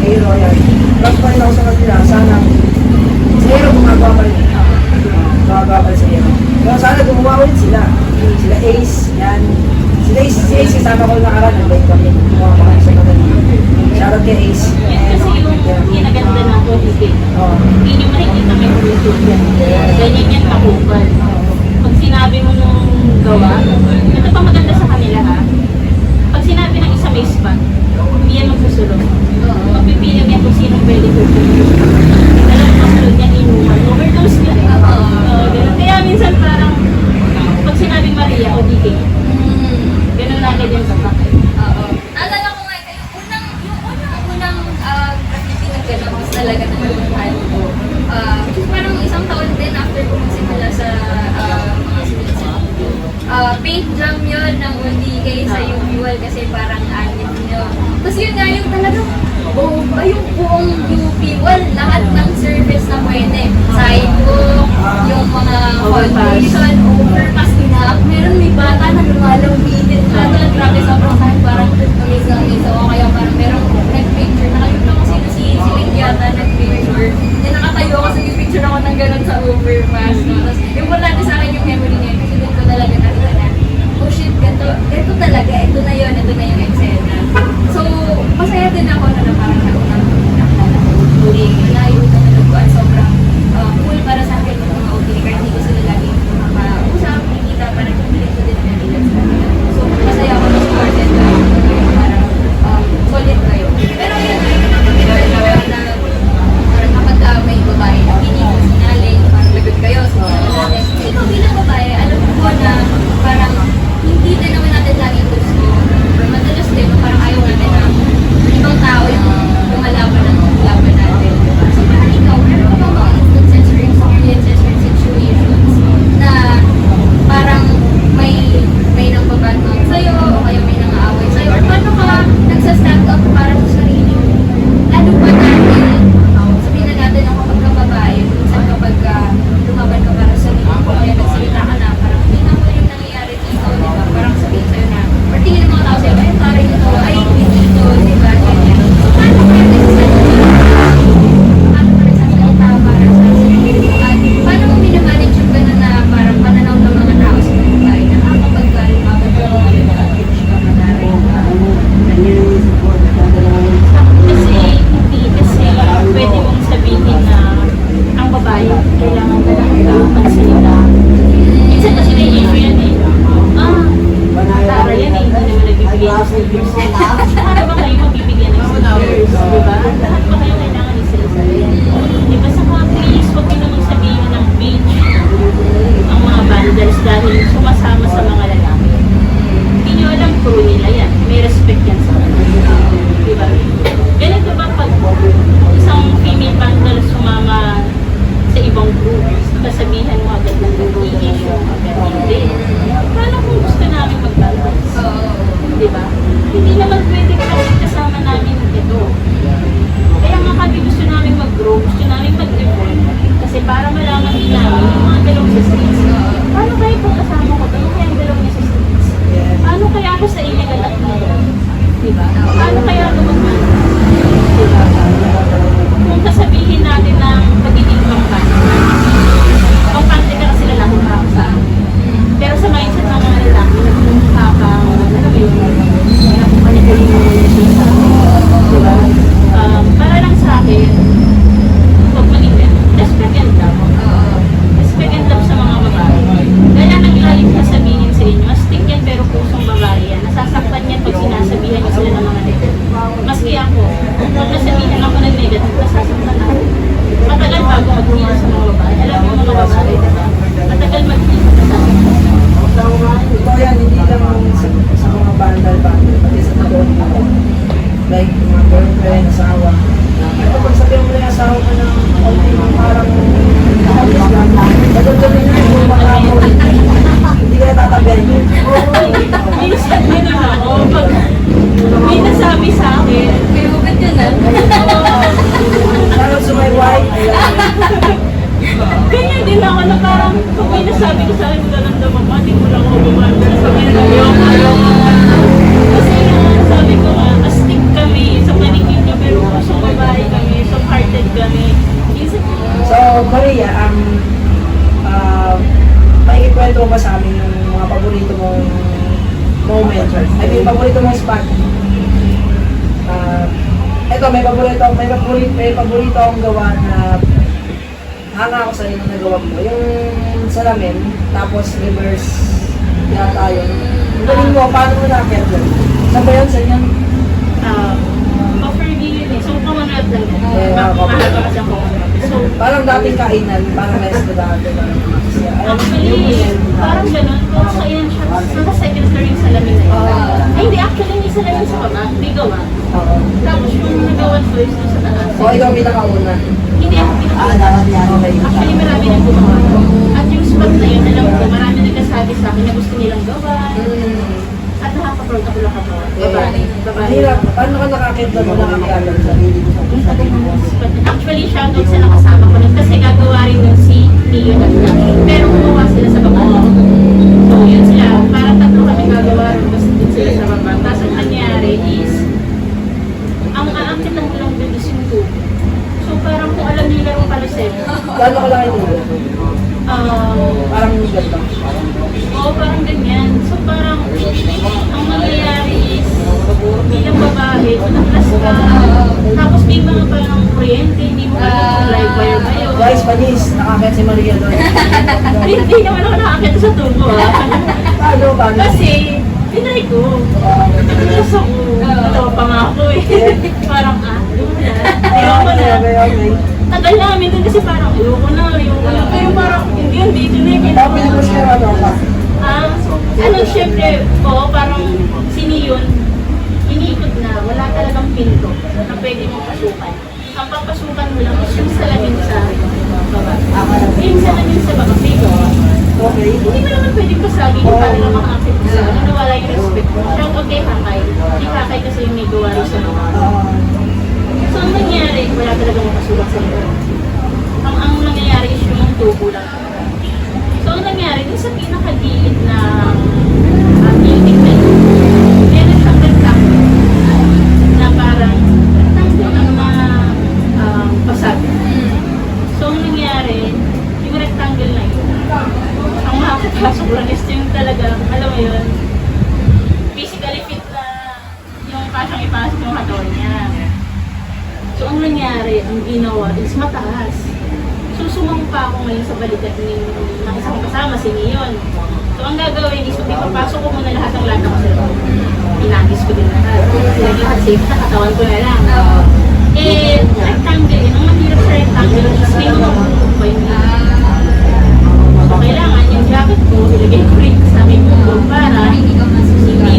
Hero, yan. Trust pa rin ako sa kanila. Sana, si Hero gumagawa pa rin. Gumagawa pa rin sa Hero. Pero sana gumawa ulit sila. Sila Ace, yan. Si Ace kasama ko nakaraan. Nag-bike kami. Gumawa pa kami sa kanila. Shoutout kay Ace. Yan kasi yung ginaganda ng ODK. Oo. Hindi nyo makikita may YouTube yan. Ganyan yan takupan. Pag sinabi mo nung gawa, ito pa maganda sa kanila ha. Pag sinabi ng isa may spot, hindi yan magsusulong. Magpipili yan kung sino pwede ko. Alam mo, masulog yan inuman. Overdose ka. Ganun. Kaya minsan parang, pag sinabi Maria, ODK. Ganun na agad yung sapak. Oo. Naalala ko nga, yung unang graffiti na gano'n talaga na naluhan ko. Parang isang taon din after ko magsimula sa mga sinusunod. Paint jam yun ng ODK sa UPWAL kasi parang anit nyo. Tapos yun nga yung talagang yung buong UPWAL, lahat ng service na pwede. Sidewalk, yung mga foundation, overpass, meron may bata na lumalawitin. Talagang grabe sobrang time parang amaze ako. Kaya parang meron nag-picture. Nakalimutan ko sino si Link yata nag-picture. Then nakatayo ako sa picture ako ng gano'n sa overpass. No? Tapos yung wala sa akin yung memory niya kasi doon ko talaga nakita na, oh shit, ito talaga, ito na yung eksena. So, masaya din ako na parang nakakatuloy na yung nanonood. Sobrang cool para sa akin yung mga OTK kahit hindi ko sila lagi makausap, nakikita, parang pilit ko din ang nila sa kanila. So, masaya ako na supported na parang solid kayo. Pero yun, na parang kapag may babae na hindi ko sinaling, parang lagot kayo, so ito bilang babae, alam ko na parang hindi din naman natin lagi gusto. Pero madalas din, parang ayaw natin na ibang tao yung lumalaban ng laban natin. Diba? So parang ikaw, meron ka bang mga instances or experiences or situations na parang may ganyan, nasasaktan ako. Matagal bago mag-heal sa mga babae. Alam mo yung mga babae, diba? Matagal mag-heal sa nasasaktan. Ito yan, hindi lang sa mga bandal-bandal, pati sa totoong buhay. Like, mga girlfriend, asawa. Ito, pag sabihin mo na yung asawa ko ng parang natutuloy na yung mga hindi ka natatabihan yun. Minsan din ako, pag may nasabi sa akin, May ugat yun ah. Lalo sa my wife, ganyan din ako na parang pag may nasabi ko sa akin, nararamdaman ko, hindi ko lang ako bumanda sa kanila. Ayoko. Kasi nga, sabi ko nga, astig kami sa paningin niyo, pero pusong babae kami, so hearted kami. Minsan, so, Maria, makikikwento mo ba sa amin yung mga paborito mong moment? I mean, paborito mong spot? Eto, may paborito akong gawa na hanga ako sa inyo na nagawa mo. Yung salamin, tapos reverse yata yun. Ang galing mo, paano mo na-akit yun? Saan ba yun? Saan yun? offer din yun eh. So, kamanat lang. Yeah, Mahalaga kasi ang kamanat. So, Parang dating kainan, parang restaurant. actually, parang ganun. Kung sa iyan siya, sa second floor yung salamin na yun. Ay, hindi. Actually, yung salamin sa baba, may gawa. Oo. Tapos yung nagawa ko is sa taas. O, ikaw pinakauna. Hindi ako pinaka. dapat yan. Okay. Actually, marami nang gumawa. At yung spot na yun, alam ko, marami nagkasabi sa akin na gusto nilang gawa. At nakaka-proud ako lang ako. Babae. Ang hirap. Paano ka nakakit na mo nakakiyagad sa sarili mo? Actually, shoutout sa nakasama ko nun kasi gagawa rin nun si Neo at Nash. Pero gumawa sila sa baba. So, yun sila. Parang tatlo kami gagawa rin kasi din sila sa baba. Tapos ang nangyari is, ang aakit ng tulong dun is yung tubo. So, parang kung alam nila yung kalusep, Gano'n ka lang ito? Parang ganito. oo, parang ganyan. So, parang, ang nangyayari is, bilang babae, natras ka, tapos may mga parang kuryente, hindi mo alam kung live wire ba yun. Guys, panis, nakakit si Maria doon. Hindi naman ako nakakita sa tubo, Paano? Kasi, tinry ko. Natras ako. Natawa pa nga ako eh. Parang, ayoko na. Okay. Tagal namin dun kasi parang, ayoko na. Pero parang, hindi, tinry ko. Tapos mo siya ano ka? Ano, syempre, oo, parang siniyon, iniikot na, wala talagang pinto na pwede mong pasukan. Ang papasukan mo lang is yung salamin sa baba. Yung salamin sa baba, pigo. Okay. Hindi mo naman pwedeng pasagin yung para lang makaakit sa nawala yung respect mo. Shout out kay Hakay. Si Hakay kasi yung may gawa rin sa mga. So, ang nangyari, wala talagang mapasukan sa loob. Ang nangyayari is yung tubo lang. So, ang nangyari, dun sa pinakadiit na building na yun, meron siyang rectangle na parang rectangle ang mga pasado. So, ang nangyari, yung rectangle na yun, ang makakapasok lang is yung talagang, alam mo yun, physically fit na yung kasyang ipasok yung katawan niya. So, ang nangyari, ang ginawa is mataas. So, sumampa ako ngayon sa balikat ng isang kasama, si Neon. So, ang gagawin is, ipapasok ko muna lahat ng lata ko sa loob. Pinagis ko din lahat. Lahat safe na, katawan ko na lang. Rectangle, ang mahirap sa rectangle, is may mga bubog pa yun. So, kailangan yung jacket ko, ilagay ko rin sa aking bubog para hindi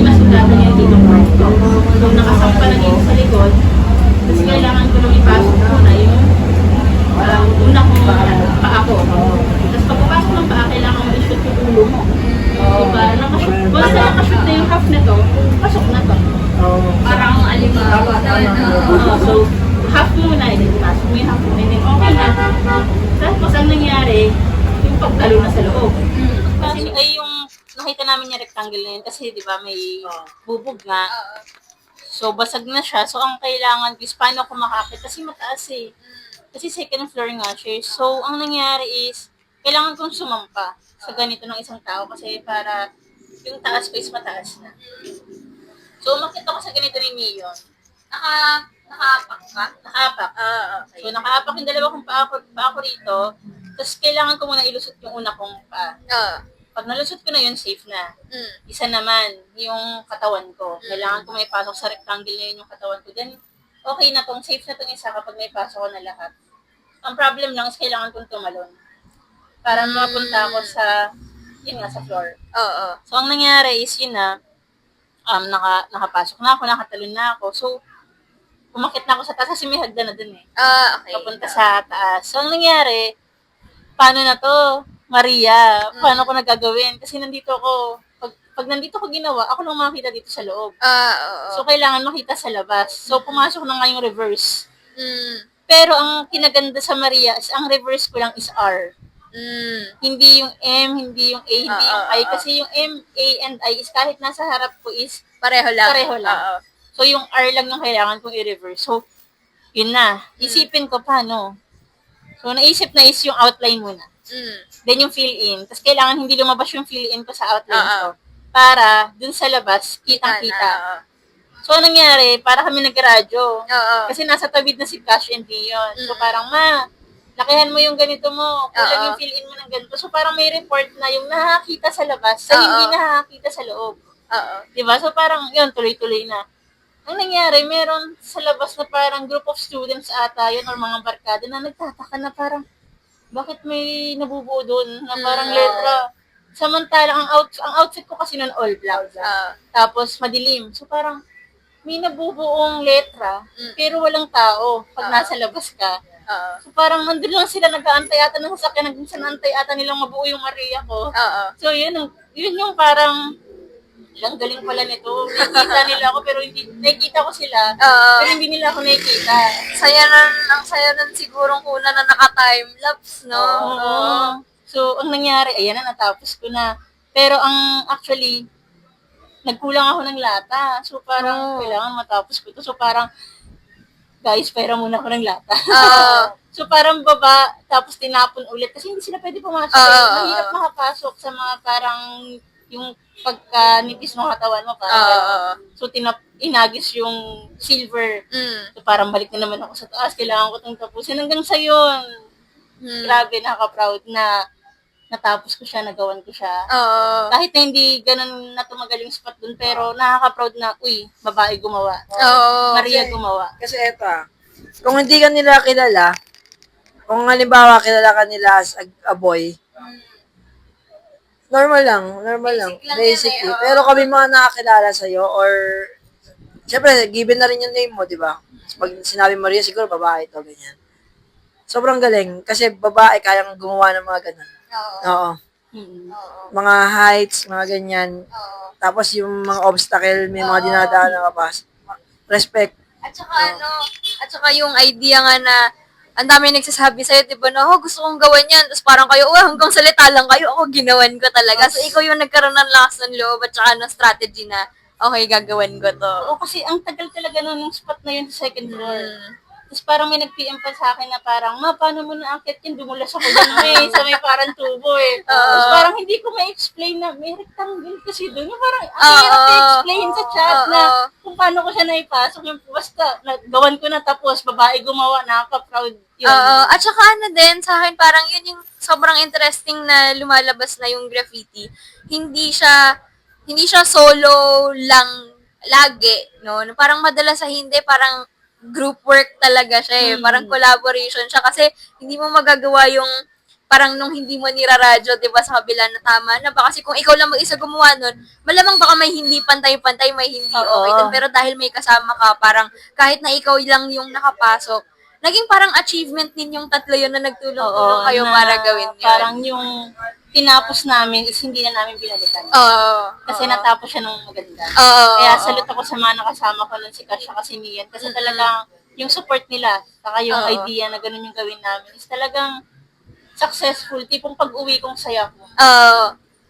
masugatan yung dito ko. So, nakasampa na dito sa likod, tapos kailangan ko nung ipasok muna yung una kong paa ko. Tapos pagpapasok ng paa, kailangan mo i-shoot yung ulo mo. Diba? Once na nakashoot na yung half na to, pasok na to. Parang alimaw. So, half muna, pasok mo yung half muna, then okay na. Tapos ang nangyari, yung pagtalo na sa loob. Kasi ay yung nakita namin yung rectangle na yun kasi di ba may bubog nga. So, basag na siya. So, ang kailangan is paano ako makakit kasi mataas eh. Kasi second floor nga siya. So, ang nangyari is, kailangan kong sumampa sa ganito ng isang tao kasi para yung taas ko is mataas na. So, umakit ako sa ganito ni Neon. Nakaapak ka? Nakaapak. Okay. So, nakaapak yung dalawa kong paa ko rito. Tapos, kailangan ko muna ilusot yung una kong paa. Pag nalusot ko na yun, safe na. Isa naman, yung katawan ko. Kailangan ko may pasok sa rectangle na yun yung katawan ko. Then, okay na tong, safe na tong isa kapag may pasok ko na lahat. Ang problem lang is kailangan kong tumalon. Para mapunta ako sa, yun nga, sa floor. Oo. So, ang nangyari is yun na, nakapasok na ako, nakatalon na ako. So, umakit na ako sa taas kasi may hagdan na dun eh. Okay. Papunta sa taas. So, ang nangyari, paano na to? Maria, paano ko nagagawin? Kasi nandito ako, pag nandito ko ginawa, ako lang makita dito sa loob. Oo. So, kailangan makita sa labas. So, pumasok na nga yung reverse. Mm. Pero, ang kinaganda sa Maria is, ang reverse ko lang is R. Hindi yung M, hindi yung A, hindi yung I. Kasi yung M, A, and I is kahit nasa harap ko is Pareho lang. pareho lang. So, yung R lang yung kailangan kong i-reverse. So, yun na. Isipin ko paano. So, naisip na is yung outline muna. Then yung fill-in. Tapos kailangan hindi lumabas yung fill-in ko sa outline ko. Para dun sa labas, kitang-kita. So, anong nangyari? Para kami nag-radyo. Kasi nasa tabid na si Cash and Dion. So, parang, ma, lakihan mo yung ganito mo. Kulang yung fill-in mo ng ganito. So, parang may report na yung nakakita sa labas sa hindi nakakita sa loob. Diba? So, parang, yun, tuloy-tuloy na. Ang nangyari, meron sa labas na parang group of students ata yun or mga barkada na nagtataka na parang, bakit may nabubuo doon na parang letra? Samantalang ang outfit ko kasi noon all black. Tapos madilim. So parang may nabubuong letra pero walang tao pag nasa labas ka. So parang nandun lang sila nag-aantay ata ng sasakyan, nag-aantay ata nilang mabuo yung Maria ko. So yun yung parang lang galing pala nito. Nakikita nila ako pero hindi nakikita ko sila. Pero hindi nila ako nakikita. Ang saya nun sigurong kuna na naka-time-lapse, no? Oo. So, ang nangyari, ayan na, natapos ko na. Pero ang actually, nagkulang ako ng lata. So, parang kailangan matapos ko to. So, parang, guys, pera muna ako ng lata. So, parang baba, tapos tinapon ulit. Kasi hindi sila pwede pumasok. Mahirap makapasok sa mga parang, yung pagka-nipis ng katawan mo. Parang, so, inagis yung silver. So, parang balik na naman ako sa taas. Kailangan ko itong tapusin. Hanggang sa yun. Grabe, nakaka-proud na natapos ko siya, nagawan ko siya. Kahit na hindi ganun na tumagal yung spot dun, pero nakaka-proud na, uy, babae gumawa. Maria gumawa. Kasi eto kung hindi ka nila kilala, kung halimbawa kilala ka nila as a boy, normal lang. Basically. Pero kami mga nakakilala sa'yo or, syempre, given na rin yung name mo, di ba? Pag sinabi Maria, siguro babae to, ganyan. Sobrang galing. Kasi babae, kayang gumawa ng mga ganun. Oo. Mga heights, mga ganyan. Tapos yung mga obstacle, may mga dinadaan na kapas. Respect. At saka yung idea nga na ang dami nagsasabi sa'yo, di ba, na, gusto kong gawan yan. Tapos parang kayo, hanggang salita lang kayo, ako ginawan ko talaga. So, ikaw yung nagkaroon ng lakas ng loob at saka ng strategy na, okay, gagawan ko to. Oo, kasi ang tagal talaga nun yung spot na yun sa second floor. Tapos parang may nag-PM pa sa akin na parang, ma, paano mo naakit yun? Dumulas ako dun sa may parang tubo eh. Tapos parang hindi ko ma-explain na may rectangle kasi dun. Yung parang, ang hirap i-explain sa chat na kung paano ko siya naipasok. Yung basta, gawan ko na tapos, babae gumawa, nakaka-proud yun. At saka din, sa akin parang yun yung sobrang interesting na lumalabas na yung graffiti. Hindi siya solo lang lagi, no? Parang madalas sa hindi, parang group work talaga siya eh. Parang collaboration siya kasi hindi mo magagawa yung parang nung hindi mo niraradyo, di ba, sa kabila na tama na ba? Kasi kung ikaw lang mag-isa gumawa nun, malamang baka may hindi pantay-pantay, may hindi okay dun. Pero dahil may kasama ka, parang kahit na ikaw lang yung nakapasok, naging parang achievement din yung tatlo yun na nagtulong-tulong kayo para gawin yun. Parang yung tinapos namin is hindi na namin binalikan. Kasi natapos siya ng maganda. Kaya salute ako sa mga nakasama ko nun, si Kasha kasi Mian. Kasi talagang yung support nila, saka yung idea na ganun yung gawin namin is talagang successful. Tipong pag-uwi kong saya ko.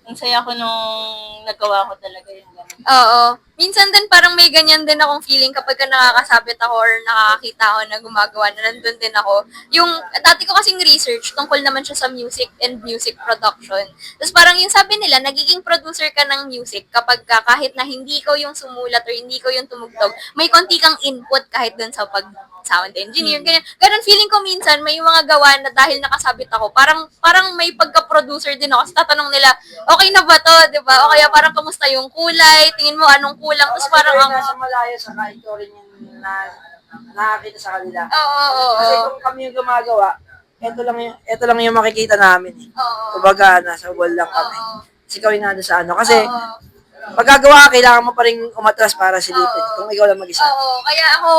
Ang saya ko nung nagawa ko talaga yung gano'n. Minsan din parang may ganyan din akong feeling kapag nakakasabit ako or nakakita ako na gumagawa na nandun din ako. Yung, dati ko kasing research, tungkol naman siya sa music and music production. Tapos parang yung sabi nila, nagiging producer ka ng music kapag kahit na hindi ikaw yung sumulat or hindi ikaw yung tumugtog, may konti kang input kahit dun sa sound engineer, ganyan. Ganun feeling ko minsan, may mga gawa na dahil nakasabit ako, parang may pagka-producer din ako. Kasi tatanong nila, okay na ba to, di ba? O kaya parang kamusta yung kulay, tingin mo anong kulang, tapos parang nasa malayo sa ikaw rin yung nakakita sa kanila. Oo. Kasi kung kami yung gumagawa, ito lang yung makikita namin. Kumbaga, nasa wall lang kami. Kasi ikaw yung nandun sa ano. Kasi, pag gagawa ka, kailangan mo pa rin umatras para silipin. Kung ikaw lang mag-isa. Oo, kaya ako,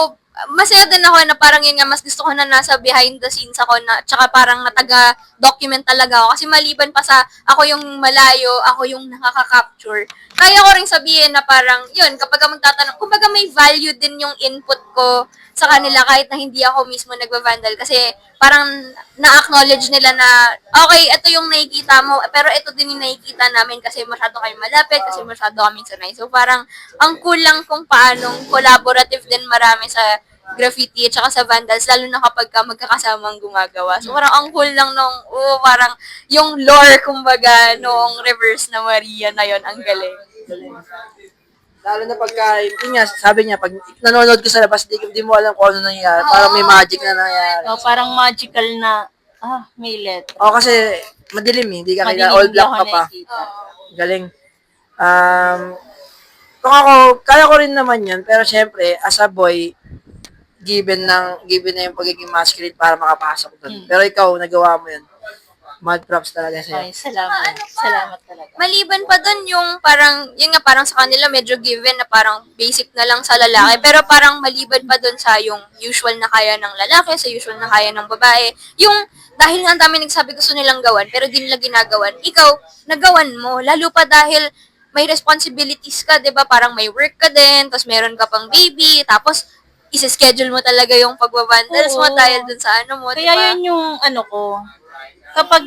masaya din ako na parang yun nga, mas gusto ko na nasa behind the scenes ako na, tsaka parang nataga-document talaga ako. Kasi maliban pa sa ako yung malayo, ako yung nakaka-capture. Kaya ko rin sabihin na parang, yun, kapag magtatanong, kumbaga may value din yung input ko sa kanila kahit na hindi ako mismo nagva-vandal. Kasi parang na-acknowledge nila na, okay, ito yung nakikita mo, pero ito din yung nakikita namin kasi masyado kayo malapit, kasi masyado kami sanay. So parang, ang cool lang kung paanong collaborative din marami sa graffiti at saka sa vandals, lalo na kapag ka magkakasamang gumagawa. So parang ang cool lang nung, parang yung lore, kumbaga, nung reverse na Maria na yon ang galing. Lalo na pagka, yun nga, sabi niya, pag nanonood ko sa labas, di mo alam kung ano nangyayari. Parang may magic na nangyayari. Parang magical na, may letter. Kasi madilim eh, hindi ka Madilim, kaya all black hindi ka ako pa. nakikita. Galing. Kung ako, kaya ko rin naman yun, pero syempre, as a boy, given na yung pagiging masculine para makapasok doon. Pero ikaw, nagawa mo yun. Mad props talaga sa'yo. Ay, salamat. Salamat talaga. Maliban pa dun yung parang, yun nga parang sa kanila medyo given na parang basic na lang sa lalaki. Pero parang maliban pa dun sa yung usual na kaya ng lalaki, sa usual na kaya ng babae. Yung, dahil nga ang dami nagsabi gusto nilang gawan, pero di nila ginagawan. Ikaw, nagawan mo. Lalo pa dahil may responsibilities ka, di ba? Parang may work ka din, tapos meron ka pang baby, tapos isa-schedule mo talaga yung pagbabandals mo Oo. dahil dun sa ano mo, di Kaya ba? yun yung ano ko, kapag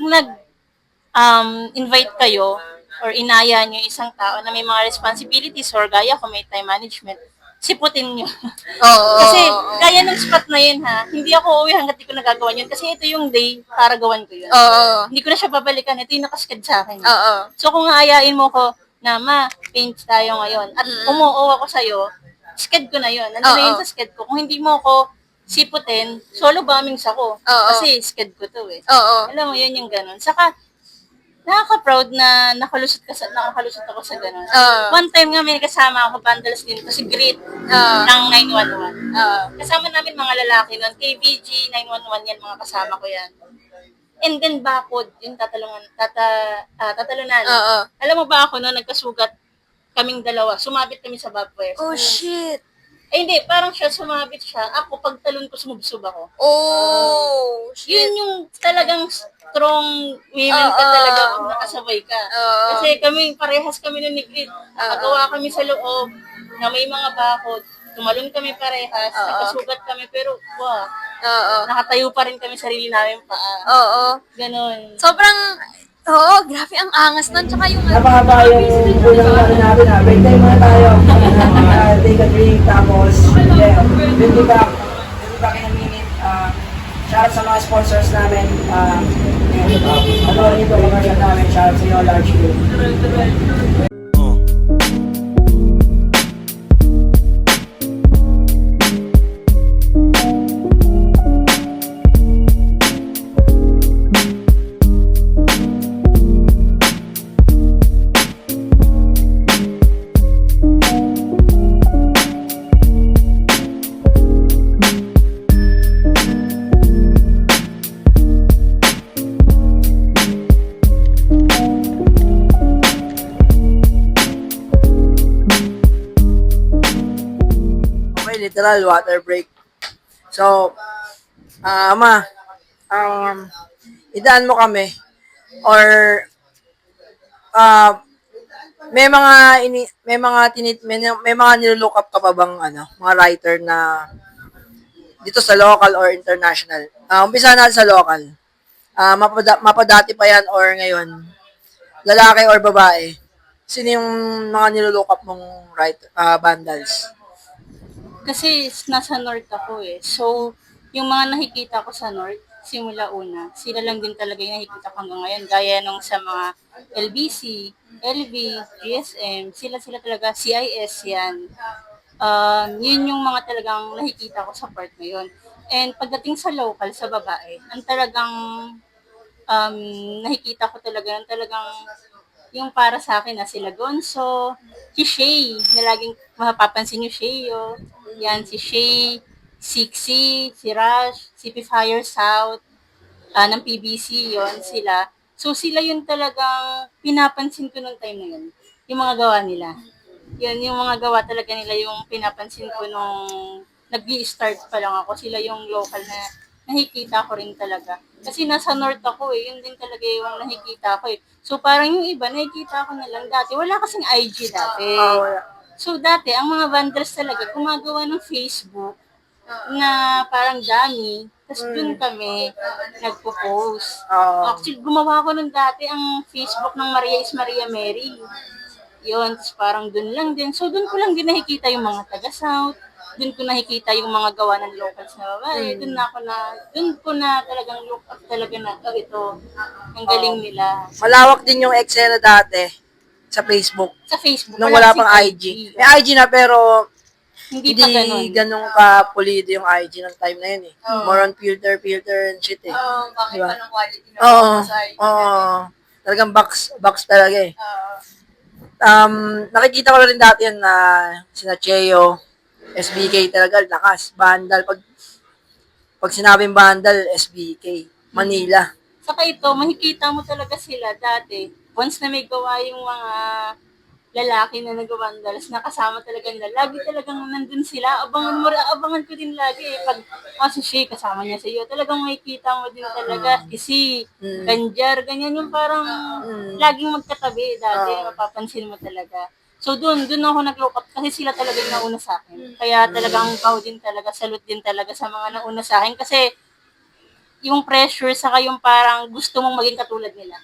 invite kayo or inaya nyo yung isang tao na may mga responsibilities or gaya ko may time management, siputin nyo. Oo. Kasi kaya ng spot na yun ha, hindi ako uwi hanggat di ko nagagawa yun kasi ito yung day para gawan ko yun. Oo. Hindi ko na siya babalikan, ito yung nakasked sa akin. Oo. So kung aayain mo ko na paint tayo ngayon at umuo ako sa'yo, sked ko na yun. Nandun na yun sa sked ko. Kung hindi mo ako siputin, solo bombings ako. Kasi sked ko to eh. Oo. Alam mo, yun yung ganun. Saka, nakaka-proud na nakalusot ako sa ganun. One time nga may kasama ako, vandals din to, si Grit ng 911. Kasama namin mga lalaki nun, KVG, 911 yan, mga kasama ko yan. And then bakod, yung tatalunan. Alam mo ba ako no, nagkasugat kaming dalawa, sumabit kami sa bobwest. Oh, shit. Hindi, parang siya, sumabit siya. Ako, pagtalon ko, sumubsob ako. Oh, shit. Yun yung talagang strong women ka talaga kung nakasabay ka. Kasi parehas kami nun ni Grit. Nakagawa kami sa loob na may mga bakod. Tumalon kami parehas, nakasugat kami, pero nakatayo pa rin kami sarili namin paa. Ganon. Sobrang, grabe ang angas nun. Tsaka yung, Napakaba yung unang ano natin ha. Break time muna tayo. Take a drink, tapos, we'll be back in a minute. Shout out sa mga sponsors namin. Ano nito commercial namin. Shout out sa iyo, Large Group. Literal water break. So, ama, idaan mo kami or may mga nilook up ka pa bang mga writer na dito sa local or international? Umpisa natin sa local. Mapadati pa yan or ngayon, lalaki or babae? Sino yung mga nilook up mong vandals? Kasi nasa North ako eh. So, yung mga nakikita ko sa North, simula una, sila lang din talaga yung nakikita ko hanggang ngayon. Gaya nung sa mga LBC, LV, GSM, sila talaga, CIS yan. Yun yung mga talagang nakikita ko sa part ngayon. And pagdating sa local, sa babae, ang talagang nakikita ko talaga, yung para sa akin na sila Gonzo, si Shay, na laging mapapansin yung Shay, yan, si Shay, Sixy, si Rush, CP Fire South, ng PBC, yon sila. So sila yung talagang pinapansin ko nung time na yun. Yung mga gawa nila. Yun, yung mga gawa talaga nila yung pinapansin ko nung nag-i-start pa lang ako. Sila yung local na nakikita ko rin talaga. Kasi nasa north ako eh, yun din talaga yung nakikita ko eh. So parang yung iba, nakikita ko na lang dati. Wala kasing IG dati. So dati, ang mga vandals talaga, gumagawa ng Facebook na parang dami. Tapos dun kami nagpo-post. Actually, gumawa ko nun dati ang Facebook ng Maria is Maria Mary. Yun, tapos parang dun lang din. So dun ko lang din nakikita yung mga taga-South. Dun ko nakikita yung mga gawa ng locals na babae. Dun ko na talagang look up talaga na, oh, ito, ang galing nila. Malawak din yung eksena dati sa Facebook. Sa Facebook. Nung wala kasing pang IG. May IG na pero Hindi hindi pa ganun. ganun ka pulido yung IG ng time na yun eh. More on filter and shit eh. bakit Diba? pa ng quality na Oo. Oo. Talagang box talaga eh. Nakikita ko na rin dati yan na sina Cheo, SBK talaga, lakas, Bandal. Pag sinabing Bandal, SBK, Manila. Saka ito, makikita mo talaga sila dati. Once na may gawa yung mga lalaki na nag-wandalas, nakasama talaga nila. Lagi talagang nandun sila. Abangan ko din lagi eh. Pag si Shay, kasama niya sa iyo, talagang makikita mo din talaga. Kasi, Ganjar, ganyan yung parang laging magkatabi dati. Mapapansin mo talaga. So doon ako nag-look up kasi sila talaga yung nauna sa akin. Kaya talagang proud din talaga, salute din talaga sa mga nauna sa akin. Kasi yung pressure, saka yung parang gusto mong maging katulad nila.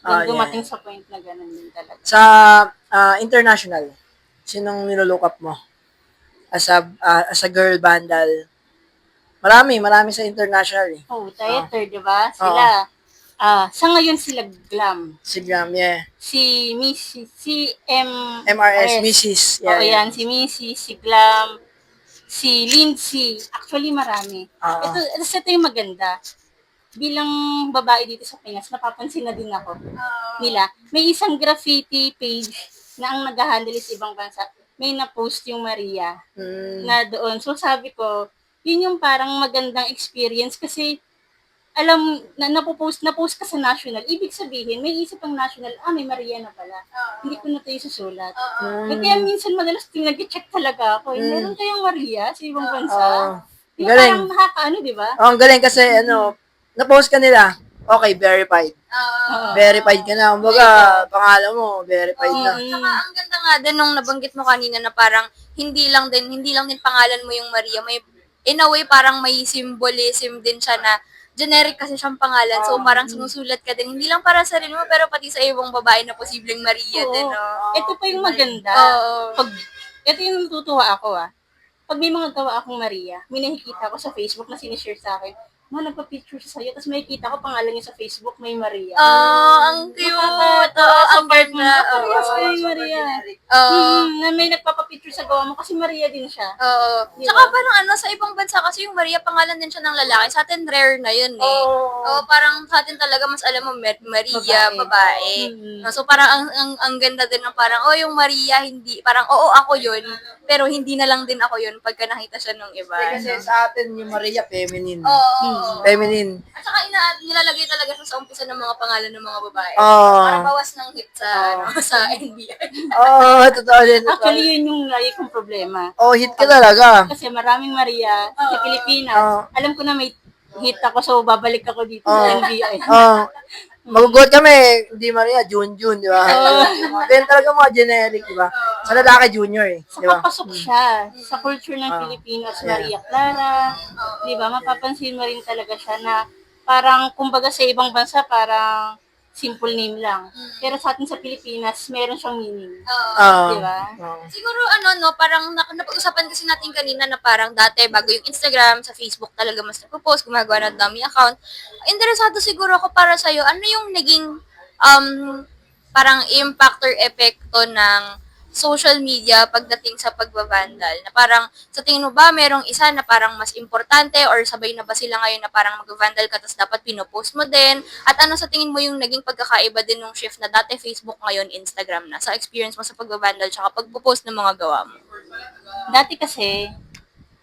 Doon dumating sa point na gano'n din talaga. Sa international, sinong nilook up mo? As a girl bandal? Marami sa international eh. Oh, theater, di ba? Sila. Sa ngayon sila glam. Si Gram, yeah. Si MRS, Mrs. Yeah, Oo, yan. Si Missy, si Glam, si Lindsay. Actually, marami. Ito yung maganda. Bilang babae dito sa Pinas, napapansin na din ako nila. May isang graffiti page na ang nag-handle sa ibang bansa. May na-post yung Maria na doon. So sabi ko, yun yung parang magandang experience kasi alam, na-post ka sa national. Ibig sabihin, may isip ang national, may Maria na pala. Hindi ko na tayo susulat. Kaya minsan madalas nag-check talaga ako. Meron kayang Maria sa ibang bansa. Di ba Galing. parang nakakaano, di ba? Ang galing kasi na-post ka nila. Okay, verified. Verified ka na. Kumbaga, pangalan mo, verified na. Saka ang ganda nga din nung nabanggit mo kanina na parang hindi lang din pangalan mo yung Maria. May, in a way, parang may symbolism din siya na generic kasi siyang pangalan. So, parang sumusulat ka din. Hindi lang para sa sarili mo, pero pati sa ibang babae na posibleng Maria din. Ito pa yung maganda. Ito yung natutuwa ako Pag may mga gawa akong Maria, may nakikita ko sa Facebook na sinishare sa akin, nagpa-picture siya sa'yo, tapos makikita ko pangalan niya sa Facebook, may Maria. Ang cute. Ang ganda. Parehas ko yung Maria. Na may nagpapapicture sa gawa mo kasi Maria din siya. Tsaka parang sa ibang bansa kasi yung Maria, pangalan din siya ng lalaki. Sa atin, rare na yun eh. Parang sa atin talaga, mas alam mo, Maria, babae. So parang ang ganda din ng parang, yung Maria, hindi, parang, ako yun, pero hindi na lang din ako yun pagka nakita siya nung iba. Kasi sa atin, yung Maria, feminine. Feminine. At saka nilalagay talaga siya sa umpisa ng mga pangalan ng mga babae. Oo. Para bawas ng hit sa NBI. Totoo din. Actually, yun yung lagi kong problema. Hit ka talaga. Kasi maraming Maria sa Pilipinas. Alam ko na may hit ako, so babalik ako dito sa NBI. Magugulat kami, hindi Maria, Jun, di ba? Then talaga mga generic, di ba? Sa lalaki, junior eh. Di ba? Papasok siya sa culture ng Pilipinas, Maria Clara, di ba? Mapapansin mo rin talaga siya na parang, kumbaga sa ibang bansa, parang simple name lang. Pero sa atin sa Pilipinas, meron siyang meaning. Di ba? Siguro parang napag-usapan kasi natin kanina na parang dati bago yung Instagram, sa Facebook talaga mas nagpo-post, gumagawa ng dummy account. Interesado siguro ako para sa'yo, ano yung naging parang impact or epekto ng social media pagdating sa pagbabandal? Na parang, sa tingin mo ba, merong isa na parang mas importante or sabay na ba sila ngayon na parang mag-vandal ka tapos dapat pinopost mo din? At ano sa tingin mo yung naging pagkakaiba din ng shift na dati Facebook, ngayon Instagram na? Sa experience mo sa pagbabandal tsaka pagpo-post ng mga gawa mo? Dati kasi,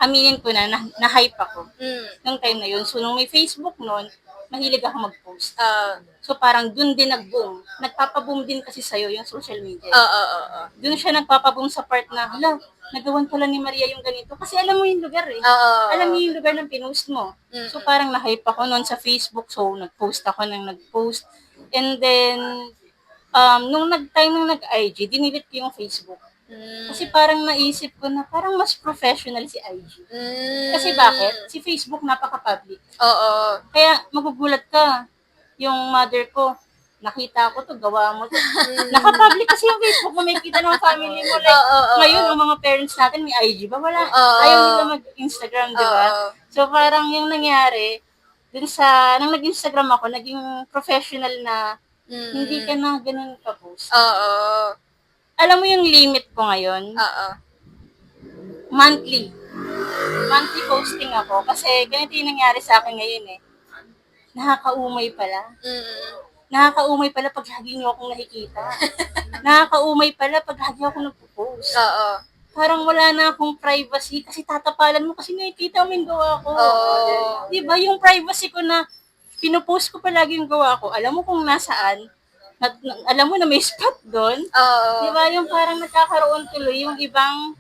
aminin ko na-hype ako. Mm. Nung time na yun. So, nung may Facebook noon, mahilig ako mag-post. Ah, So, parang dun din nag-boom. Nagpapaboom din kasi sa'yo yung social media. Dun siya nagpapaboom sa part na, hala, nagawan pala ni Maria yung ganito. Kasi alam mo yung lugar eh. Alam mo yung lugar ng pinost mo. So, parang na-hype ako noon sa Facebook. So, nag-post ako nang nag-post. And then, nung nag-time nung nag-IG, dinilit ko yung Facebook. Kasi parang naisip ko na parang mas professional si IG. Kasi bakit? Si Facebook napaka-public. Oo. Kaya magugulat ka. Yung mother ko, nakita ko to, gawa mo to. Naka-public kasi yung Facebook mo, may kita ng family mo. Like, ngayon, ang mga parents natin, may IG ba? Wala. Ayaw nila mag-Instagram, di ba? So, parang yung nangyari, dun sa, nang nag-Instagram ako, naging professional na, hindi ka na ganun ka-post. Oo. Alam mo yung limit ko ngayon? Oo. Monthly. Monthly posting ako. Kasi ganito yung nangyari sa akin ngayon eh. Nakakaumay pala. Nakakaumay pala pag lagi niyo akong nakikita. Nakakaumay pala pag lagi ako nagpo-post. Oo. Parang wala na akong privacy kasi tatapalan mo kasi nakikita mo yung gawa ko. Oo. Diba? Yung privacy ko na pinopost ko palagi yung gawa ko. Alam mo kung nasaan. Alam mo na may spot doon. Oo. Diba? Yung parang nagkakaroon tuloy yung ibang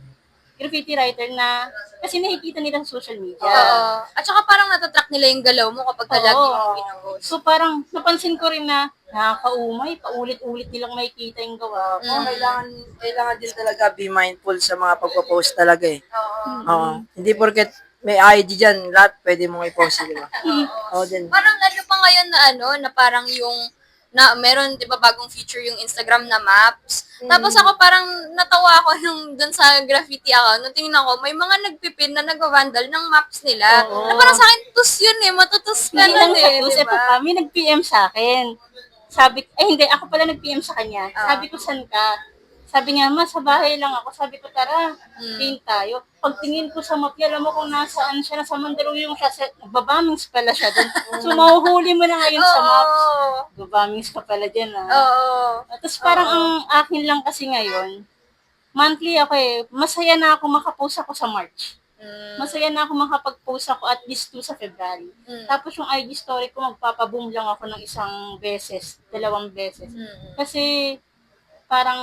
graffiti writer na kasi nakikita nila sa social media. Oo. At saka parang natatrack nila yung galaw mo kapag lagi mo pinapost. So parang napansin ko rin na nakakaumay, paulit-ulit nilang makikita yung gawa ko. Kailangan din talaga be mindful sa mga pagpo-post talaga eh. Oo. Hindi porket may ID dyan, lahat pwede mong i-post, di ba? Oo din. Parang lalo pa ngayon na na parang yung meron 'di ba bagong feature yung Instagram na maps. Tapos ako parang natawa ako nung dun sa graffiti account. Nung tingnan ko, may mga nagpipin na nagwa-vandal ng maps nila. Na parang sa akin, tus yun eh, matutus ka Hindi na lang eh, tapos, di eto ba? pa, may nag-PM sa akin. Sabi, hindi, ako pala nag-PM sa kanya. Sabi ko, saan ka? Sabi niya, ma, sa bahay lang ako. Sabi ko, tara, paint tayo. Pagtingin ko sa map, alam mo kung nasaan siya, nasa Mandaluyong siya, nagbabamings pala siya doon. So, mahuhuli mo na ngayon sa maps. Nagbabamings ka pala dyan, ah. Oo. Tapos parang ang akin lang kasi ngayon, monthly ako eh, masaya na ako makapost ako sa March. Masaya na ako makapag-post ako at least 2 sa February. Tapos yung IG story ko, magpapaboom lang ako ng 1 beses, 2 beses. Kasi parang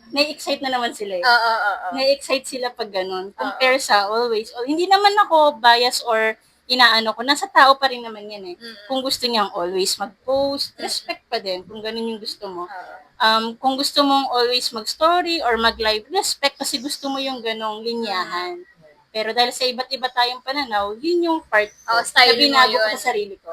nai-excite na naman sila eh. Nai-excite sila pag ganun. Compare sa always. Hindi naman ako bias or inaano ko. Nasa tao pa rin naman yan eh. Kung gusto niyang always mag-post, respect pa din kung ganun yung gusto mo. Kung gusto mong always mag-story or mag-live, respect kasi gusto mo yung ganong linyahan. Pero dahil sa iba't iba tayong pananaw, yun yung part ko. Style na binago mo ko yun. sa sarili ko.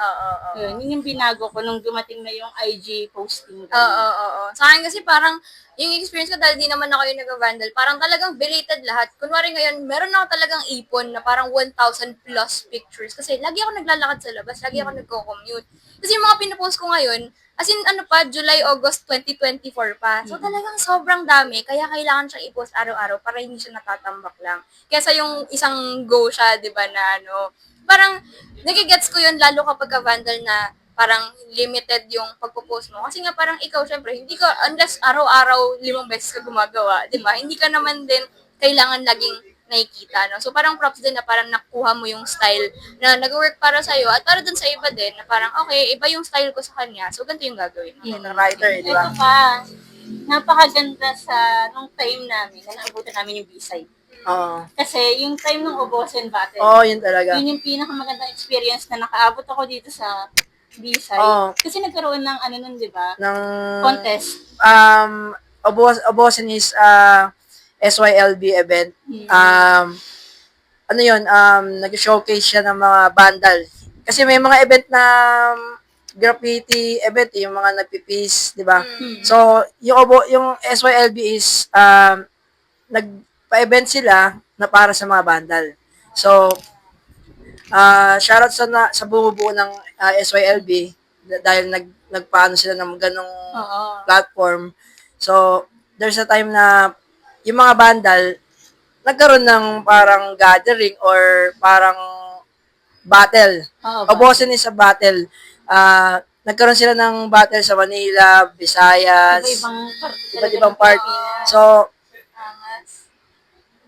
Yun yung binago ko nung dumating na yung IG posting. Oo. Sa akin kasi parang, yung experience ko dahil di naman ako yung nag-vandal, parang talagang belated lahat. Kunwari ngayon, meron ako talagang ipon na parang 1,000 plus pictures. Kasi lagi ako naglalakad sa labas, lagi ako nagko-commute. Kasi yung mga pinapost ko ngayon, as in July, August 2024 pa. So talagang sobrang dami, kaya kailangan siyang i-post araw-araw para hindi siya natatambak lang. Kesa yung isang go siya, di ba, na parang nagigets ko yun lalo kapag vandal na parang limited yung pagpo-post mo. Kasi nga parang ikaw, syempre, hindi ka, unless araw-araw 5 beses ka gumagawa, di ba? Hindi ka naman din kailangan laging nakikita, no? So, parang props din na parang nakuha mo yung style na nag-work para sa'yo at para dun sa iba din na parang, okay, iba yung style ko sa kanya. So, ganito yung gagawin. Writer, di ba? Ito pa, napakaganda sa nung time namin, na naabutan namin yung B-side. Oo. Kasi yung time ng Obosen Battle, Yun talaga. yun yung pinakamagandang experience na nakaabot ako dito sa B-side. Oo. Kasi nagkaroon ng nun, di ba? Ng Contest. Obosen is SYLB event. Nag-showcase siya ng mga vandal. Kasi may mga event na graffiti event, yung mga nagpipis, di ba? So, yung SYLB is nagpa-event sila na para sa mga vandal. So, shoutout sa bumubuo ng SYLB dahil nagpaano sila ng ganong platform. So, there's a time na yung mga vandal nagkaroon ng parang gathering or parang battle. Obosen is a battle. Nagkaroon sila ng battle sa Manila, Visayas, iba't ibang part. So,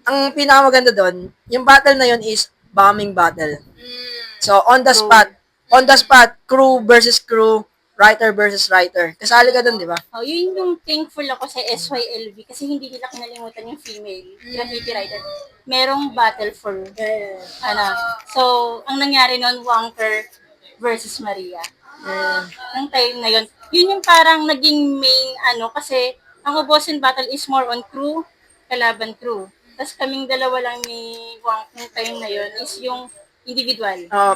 ang pinakamaganda doon, yung battle na yun is bombing battle. So, on the spot, crew versus crew, writer versus writer. Kasali ka doon, di ba? Oh, yun yung thankful ako sa SYLB kasi hindi nila kinalimutan yung female graffiti writer. Merong battle for ano. So, ang nangyari noon, Wonker versus Maria. Ang time na yun. Yun yung parang naging main ano kasi ang Obosin battle is more on crew, kalaban crew. Tapos kaming dalawa lang ni Wong yung time na yun is yung individual. Oh,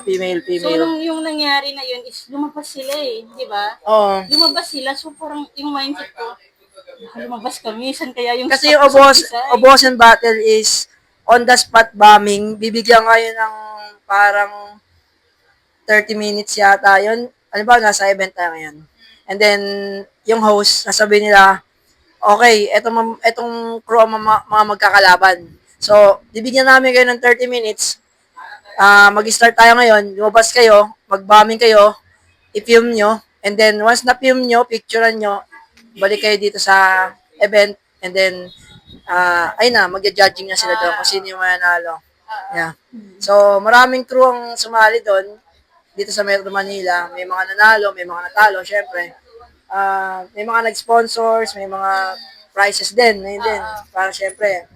So, nung yung nangyari na yun is lumabas sila eh, di ba? Oh. Lumabas sila, so parang yung mindset ko, lumabas kami, saan kaya yung Kasi yung Obosin battle is on the spot bombing. Bibigyan kayo ng parang 30 minutes yata yun. Ano ba, nasa event tayo ngayon. And then, yung host, sasabihin nila, okay, etong crew ang mga magkakalaban. So, bibigyan namin kayo ng 30 minutes. Mag-start tayo ngayon, lumabas kayo, mag-bombing kayo, i-film nyo, and then once na-film nyo, picturean nyo, balik kayo dito sa event, and then, ayun na, mag-judging na sila doon kung sino yung mananalo. Yeah. So, maraming crew ang sumali doon, dito sa Metro Manila. May mga nanalo, may mga natalo, syempre. May mga nag-sponsors, may mga prizes din, may din, para syempre.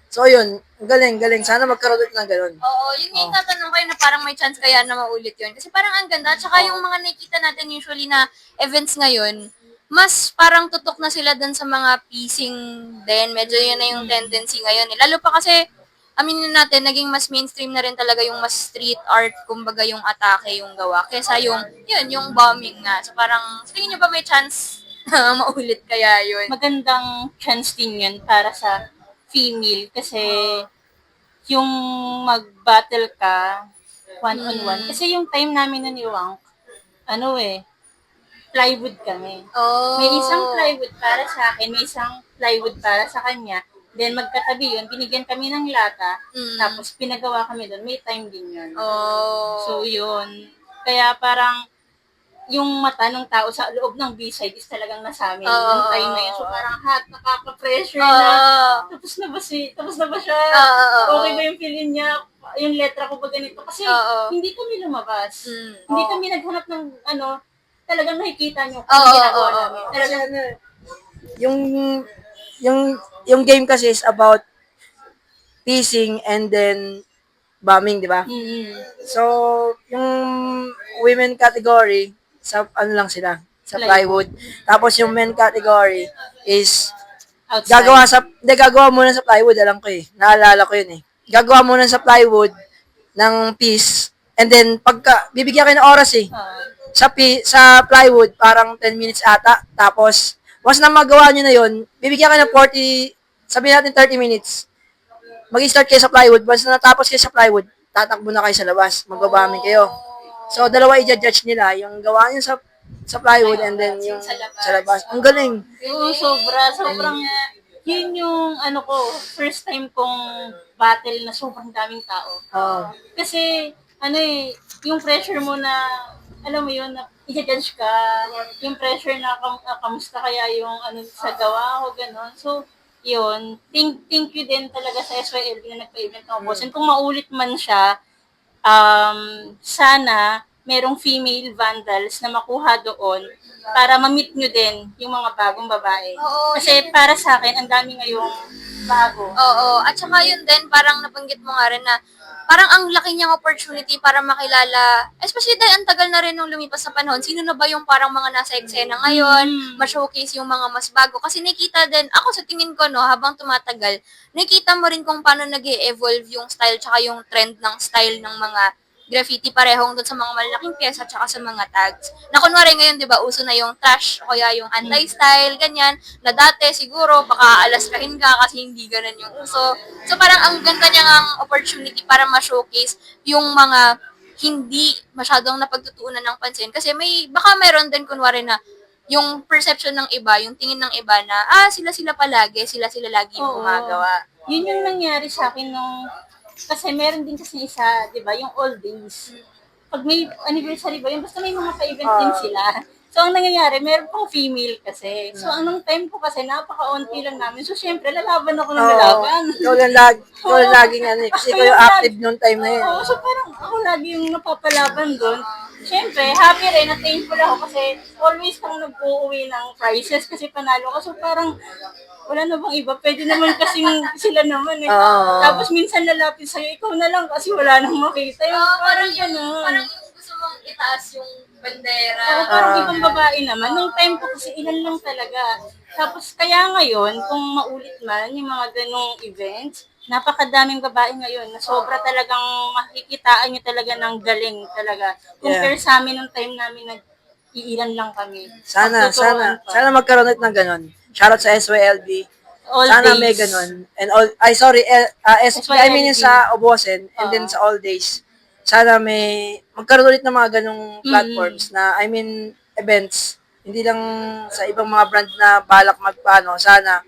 So, yun, galing. Sana magkaroon ulit ng ganun. Oo, yun yung tatanong kayo na parang may chance kaya na maulit yun. Kasi parang ang ganda. Tsaka yung mga nakikita natin usually na events ngayon, mas parang tutok na sila dun sa mga piecing din. Medyo yun na yung tendency ngayon. Lalo pa kasi, aminin natin, naging mas mainstream na rin talaga yung mas street art, kumbaga yung atake yung gawa. Kesa yung bombing nga. So parang, sa tingin nyo ba may chance maulit kaya yun? Magandang chance din yun para sa female kasi yung mag-battle ka one-on-one. Kasi yung time namin na ni Wang, plywood kami. Oh. May isang plywood para sa akin, may isang plywood para sa kanya. Then magkatabi yun, binigyan kami ng lata, tapos pinagawa kami doon. May time din yun. Oh. So yun. Kaya parang yung mata ng tao sa loob ng B-side is talagang nasa amin. Yung time na yun. So parang hot, nakaka-pressure na. Tapos na ba siya? Okay ba yung feeling niya? Yung letra ko ba ganito? Kasi hindi kami lumabas. Hindi kami naghanap ng talagang nakikita nyo kung ginagawa namin. Talagang, Yung game kasi is about piecing and then bombing, di ba? So, yung women category, sa ano lang sila, sa plywood. Tapos yung men category is outside. gagawa muna sa plywood, alam ko eh. Naalala ko yun eh. Gagawa muna sa plywood ng piece and then bibigyan kayo ng oras eh. Sa plywood, parang 10 minutes ata. Tapos, once na magawa nyo na yun, bibigyan kayo ng 40, sabihin natin 30 minutes. Mag-start kayo sa plywood. Once na natapos kayo sa plywood, tatakbo na kayo sa labas. Magbabaming kayo. So, dalawa i-judge nila. Yung gawa nyo sa plywood and then yung sa labas. Ang galing. Oo, sobrang, yun yung, first time kong battle na sobrang daming tao. Kasi, yung pressure mo na, alam mo yun, na i-judge ka, yung pressure na kamusta kaya yung sa gawa ko, gano'n. So, yun, thank you din talaga sa SYLB na nagpa-event ng Obosin. Kung maulit man siya, sana merong female vandals na makuha doon para ma-meet nyo din yung mga bagong babae. Kasi para sa akin, ang dami ngayong bago. Oo. At saka yun din, parang nabanggit mo nga rin na parang ang laki niyang opportunity para makilala, especially dahil ang tagal na rin nung lumipas sa panahon, sino na ba yung parang mga nasa eksena ngayon, ma-showcase yung mga mas bago. Kasi nakita din, ako sa tingin ko, habang tumatagal, nakita mo rin kung paano nag-evolve yung style tsaka yung trend ng style ng mga graffiti parehong doon sa mga malalaking pyesa tsaka sa mga tags. Na kunwari ngayon, di ba, uso na yung trash o kaya yung anti-style, ganyan, na dati siguro baka alaskahin ka kasi hindi ganun yung uso. So parang ang ganda niyang opportunity para ma-showcase yung mga hindi masyadong napagtutuunan ng pansin. Kasi baka mayroon din kunwari na yung perception ng iba, yung tingin ng iba na, sila palagi, sila lagi yung gumagawa. Yun yung nangyari sa akin nung kasi meron din kasi isa, di ba, yung old days. Pag may anniversary ba yun, basta may mga pa-event din sila. So, ang nangyayari, meron pang female kasi. So, anong time ko kasi, napaka-onti lang namin. So, syempre, lalaban ako ng lalaban. Ikaw lang laging ano eh, kasi ikaw yung active nung time na yun. Oo, so parang ako lagi yung napapalaban doon. Siyempre, happy rin at thankful ako kasi always kang nag-uuwi ng prizes kasi panalo ka. So parang wala na bang iba? Pwede naman kasing sila naman eh. Oo. Tapos minsan lalapit sa'yo, ikaw na lang kasi wala nang makita. Yung parang gano'n. Parang yung gusto mong itaas yung bandera. Oo, parang ibang babae naman. Nung time ko kasi ilan lang talaga. Tapos kaya ngayon, kung maulit man yung mga ganong events, napakadaming babae ngayon na sobra talagang makikitaan nyo talaga ng galing talaga. Compare sa amin nung time namin nag-iilan lang kami. Pagtuturuan pa. Sana magkaroon ulit ng ganon. Shoutout sa SYLB. All Sana may days. ganon. And all, I mean yung sa Obosen, and then sa all days. Sana may, magkaroon ulit ng mga ganong platforms na, I mean, events. Hindi lang sa ibang mga brand na balak magpaano. Sana,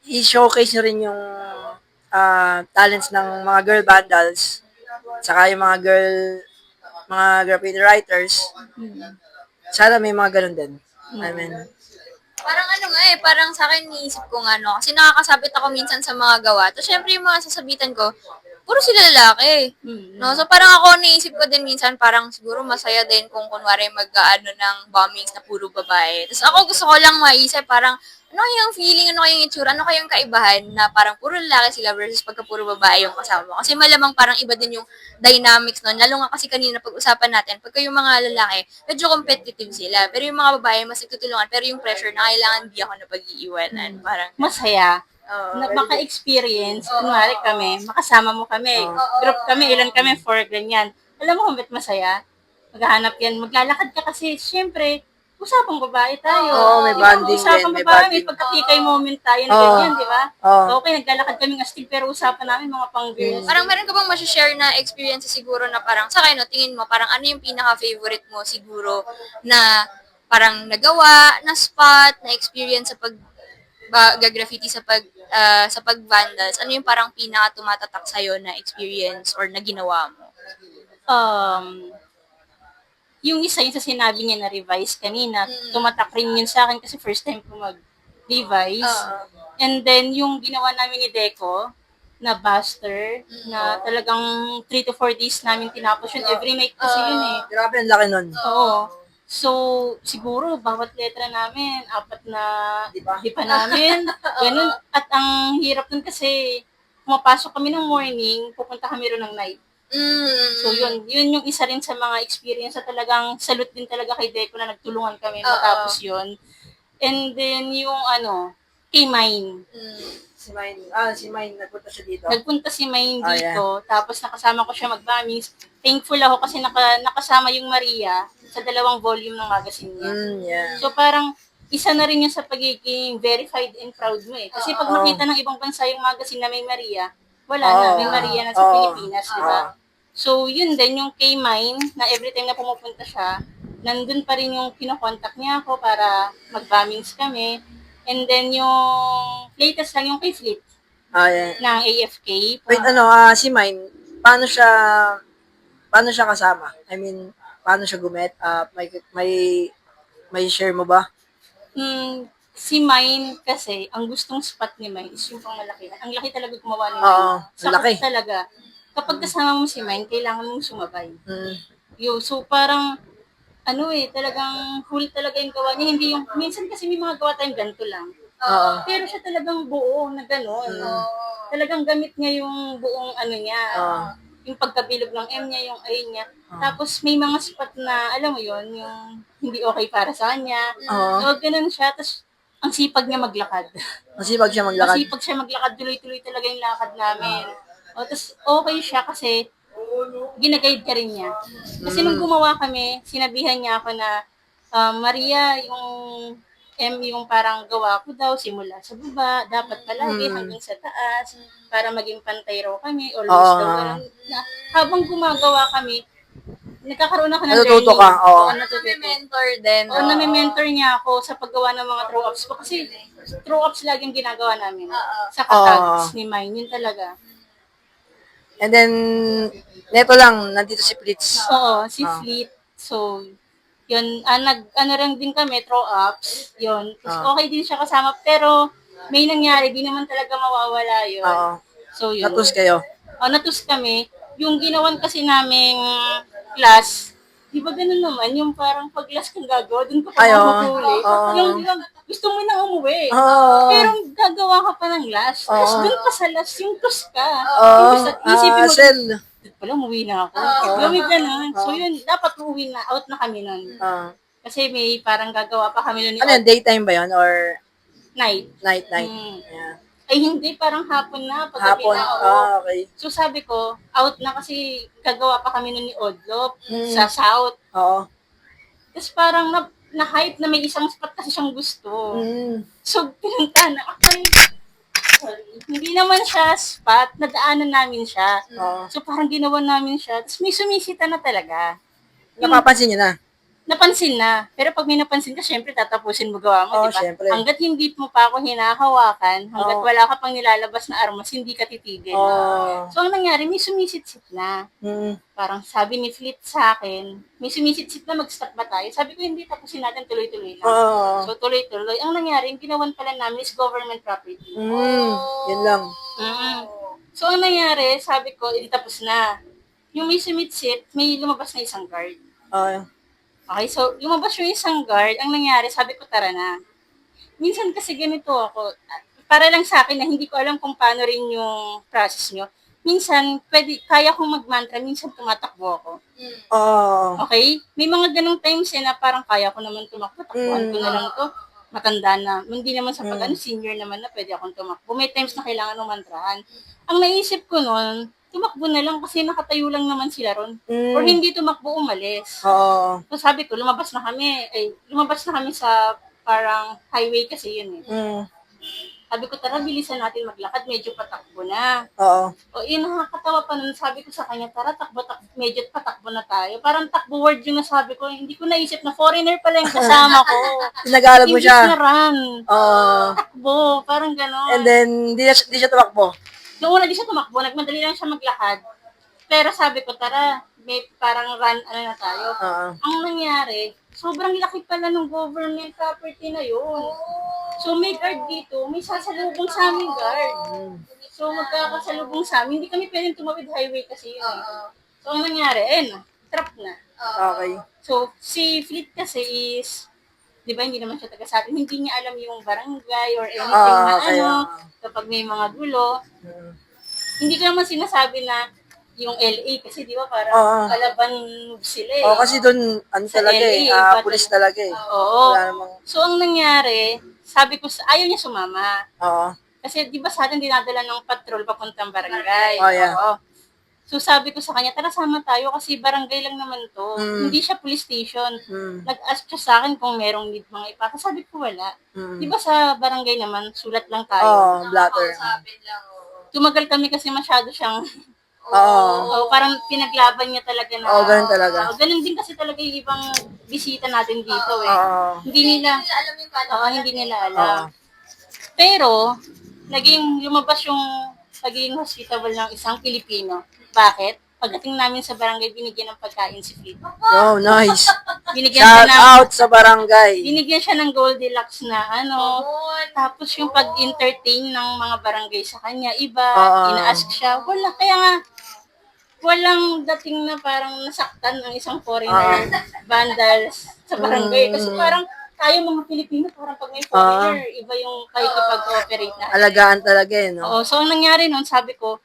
i-showcase nyo rin yung talents ng mga girl vandals. Saka yung mga graffiti writers. Sana may mga ganon din. I mean, Parang ano nga eh, parang sa akin niisip ko nga no, kasi nakakasabit ako minsan sa mga gawa. Tapos syempre yung mga sasabitan ko, puro sila lalaki. No? So parang ako naisip ko din minsan, parang siguro masaya din kung kunwari mag-ano ng bombings na puro babae. Tapos ako gusto ko lang maisip, parang ano kayang feeling, ano kayang itsura, ano kayang kaibahan na parang puro lalaki sila versus pagka puro babae yung kasama mo. Kasi malamang parang iba din yung dynamics nun. Lalo nga kasi kanina pag-usapan natin, pagka yung mga lalaki, medyo competitive sila. Pero yung mga babae, mas nagtutulungan. Pero yung pressure na kailangan di ako na pag-iiwanan. Parang, Masaya. Na maka-experience, kunwari kami, makasama mo kami, group kami, ilan kami, 4, ganyan. Alam mo kung ba't masaya? Maghahanap yan, maglalakad ka kasi, syempre, usapang babae tayo. Oo, may Di ba? bonding Usapang din, may babae, may bonding. pagkatikay moment tayo na Oo. ganyan, di ba? Oo. Okay, naglalakad kami astig, pero usapan namin mga pang-girls. parang meron ka bang share na experience siguro na parang, sa akin, no, tingin mo, parang ano yung pinaka-favorite mo siguro na parang nagawa, na spot, na experience sa gagraffiti sa pag-vandals, ano yung parang pinaka tumatatak sa'yo na experience or na ginawa mo? Yung isa yung sa sinabi niya na revise kanina, tumatak rin yun sa akin kasi first time ko mag-revise. And then, yung ginawa namin ni Deco, na Buster, na talagang 3 to 4 days namin tinapos yun. Every night kasi yun eh. grabe ang laki nun. Oo. So, siguro, bawat letra namin, 4 na di pa namin. Ganun. At ang hirap nun kasi, pumapasok kami ng morning, pupunta kami ron ng night. So, yun yung isa rin sa mga experience na talagang salute din talaga kay Deco na nagtulungan kami matapos yun. And then, yung K-Mine. Si Mine, nagpunta siya dito. Nagpunta si Mine Oh, dito, tapos nakasama ko siya mag-bombings. Thankful ako kasi nakasama yung Maria sa 2 volume ng magazine niya. Yeah. So parang isa na rin yun sa pagiging verified and proud mo eh. Kasi pag makita ng ibang bansa yung magazine na may Maria, wala na, may Maria na sa Pilipinas, di ba? So yun din, yung K-Mine, na every time na pumupunta siya, nandun pa rin yung kinokontak niya ako para mag-bombings kami. And then yung latest lang yung kay Flip Yeah. ng AFK. Wait, si Mine, paano siya kasama? I mean, paano siya gumet? May share mo ba? Si Mine kasi, ang gustong spot ni Mine is yung pang malaki. Ang laki talaga gumawa ni Oo, Mine. ang laki. Talaga. Kapag kasama mo si Mine, kailangan mong sumabay. Mm. So parang, talagang full talaga yung gawa niya. Hindi yung, minsan kasi may mga gawa tayong ganito lang. Pero siya talagang buo na gano'n. Talagang gamit niya yung buong niya. Yung pagkabilog ng M niya, yung I niya. Tapos may mga spot na, alam mo yon yung hindi okay para sa kanya. So gano'n siya. Tapos ang sipag niya maglakad. Masipag siya maglakad. Masipag siya maglakad. Tuloy-tuloy talaga yung lakad namin. Tapos okay siya kasi ginaguide ka rin niya. Kasi nung gumawa kami, sinabihan niya ako na, Maria, yung M yung parang gawa ko daw, simula sa baba, dapat palagi hanggang sa taas, para maging pantay raw kami, always daw ganun. Habang gumagawa kami, nagkakaroon ako ng Natututo learning. ka, oo. Natututo. Mentor din. Nami-mentor niya ako sa paggawa ng mga throw-ups ko. Kasi throw-ups lagi yung ginagawa namin. Sa katags ni Mine, yun talaga. And then, neto lang, nandito si Plitz. Oo, si Fleet. So, Yun, ano rin din kami, throw ups. Yun. Tapos Ah. okay din siya kasama. Pero may nangyari, di naman talaga mawawala yun. Oo. So yun. Natus kayo. Natus kami. Yung ginawan kasi naming class, di ba ganun naman, yung parang pag last kang gagawa, dun ka pa Ay, oo. mahuhuli. Oo. Yung di ba, gusto mo na umuwi. Oo. Pero gagawa ka pa ng last. Tapos Oo. dun pa sa last, yung tus ka. Oo. Yung tus, isipin mo, Shell. pala, umuwi na ako. Gawin ka na. So yun, dapat uuwi na, out na kami nun. Kasi may parang gagawa pa kami nun Ano yun, daytime ba yun? Or night. night? Mm. Yeah. Ay hindi, parang hapon na. Paggabi Hapon? na, oo. Okay. So sabi ko, out na kasi gagawa pa kami nun ni Odlop Mm. sa South. Oo. Tapos parang na-hype na may isang spot kasi siyang gusto. Mm. So pinunta na. Actually, sorry, hindi naman siya spot, nadaanan namin siya. Oo. So parang ginawa namin siya. Tapos may sumisita na talaga. Napapansin niyo na? Napansin na. Pero pag may napansin ka, syempre tatapusin mo gawa mo, Oo, di ba? syempre. Hanggat hindi mo pa ako hinahawakan, hanggat Oo. wala ka pang nilalabas na armas, hindi ka titigil. Oo. So, ang nangyari, may sumisit-sit na. Mm. Parang sabi ni Fleet sa akin, may sumisit-sit na, mag-stop ba tayo? Sabi ko, hindi, tapusin natin, tuloy-tuloy lang. Oo. So, tuloy-tuloy. Ang nangyari, yung ginawan pala namin is government property. Yun lang. So, ang nangyari, sabi ko, tapos na. Yung may sumit-sit, may lumabas na isang guard. Oo. Okay, so lumabas yung isang guard, ang nangyari, sabi ko, tara na. Minsan kasi ganito ako, para lang sa akin na hindi ko alam kung paano rin yung process nyo. Minsan, kaya kong mag-mantra, minsan tumatakbo ako. Oo. Okay? May mga ganong times na parang kaya ko naman tumakbo, takbuhan ko na lang to. Matanda na. Hindi naman sa senior naman na pwede akong tumakbo. May times na kailangan ng mantrahan. Ang naisip ko nun, tumakbo na lang kasi nakatayo lang naman sila ron. Or hindi tumakbo, umalis. Oo. So sabi ko, lumabas na kami sa parang highway kasi yun eh. Sabi ko, tara, bilisan natin maglakad, medyo patakbo na. Oo. O yun, nakakatawa pa nun, sabi ko sa kanya, tara, medyo patakbo na tayo. Parang takbo word yung nasabi ko, hindi ko naisip na foreigner pala yung kasama ko. Pinag-aaral mo English siya. na run. Oo. Takbo, parang gano'n. And then, di siya tumakbo. Noong una di siya tumakbo, nagmadali lang siya maglakad. Pero sabi ko, tara, may parang run, na tayo. Ang nangyari, sobrang laki pala ng government property na yun. So may guard dito, may sasalubong sa amin guard. So magkakasalubong sa amin, hindi kami pwedeng tumawid highway kasi yun eh. So ang nangyari, trap na. Okay. So si Fleet kasi is, di ba, hindi naman siya taga sa atin, hindi niya alam yung barangay or anything na okay. Kapag may mga gulo. Hindi ko naman sinasabi na yung LA kasi di ba parang kalaban sila eh. Oo, kasi doon, Sa talaga LA, pulis talaga eh. Oo. Wala namang, So ang nangyari, sabi ko, ayaw niya sumama. oo. Kasi di ba sa atin dinadala ng patrol papuntang barangay. Oh, yeah. Oo. So sabi ko sa kanya, tara sama tayo kasi barangay lang naman to. Hindi siya police station. Nag-ask siya sa akin kung merong need mga ipaka. Sabi ko wala. Di ba sa barangay naman, sulat lang tayo. Oo, blatter. Tumagal kami kasi masyado siyang Oo. parang pinaglaban niya talaga na. Oo, ganun talaga. Ganun din kasi talaga yung ibang bisita natin dito eh. Oo. Hindi nila alam yung hindi nila alam. Pero, lumabas yung pagiging hospitable ng isang Pilipino. Bakit? Pagdating namin sa barangay, binigyan ng pagkain si Fleet. Oh, nice. Binigyan Shout siya ng, out sa barangay. binigyan siya ng Goldilocks na tapos yung pag-entertain ng mga barangay sa kanya, iba, ina-ask siya, wala, kaya nga, walang dating na parang nasaktan ng isang foreigner vandals sa barangay. Kasi parang tayo mga Pilipino, parang pag may foreigner, iba yung kayo kapag-cooperate na. Alagaan talaga eh, no? Oo, so ang nangyari nun, sabi ko,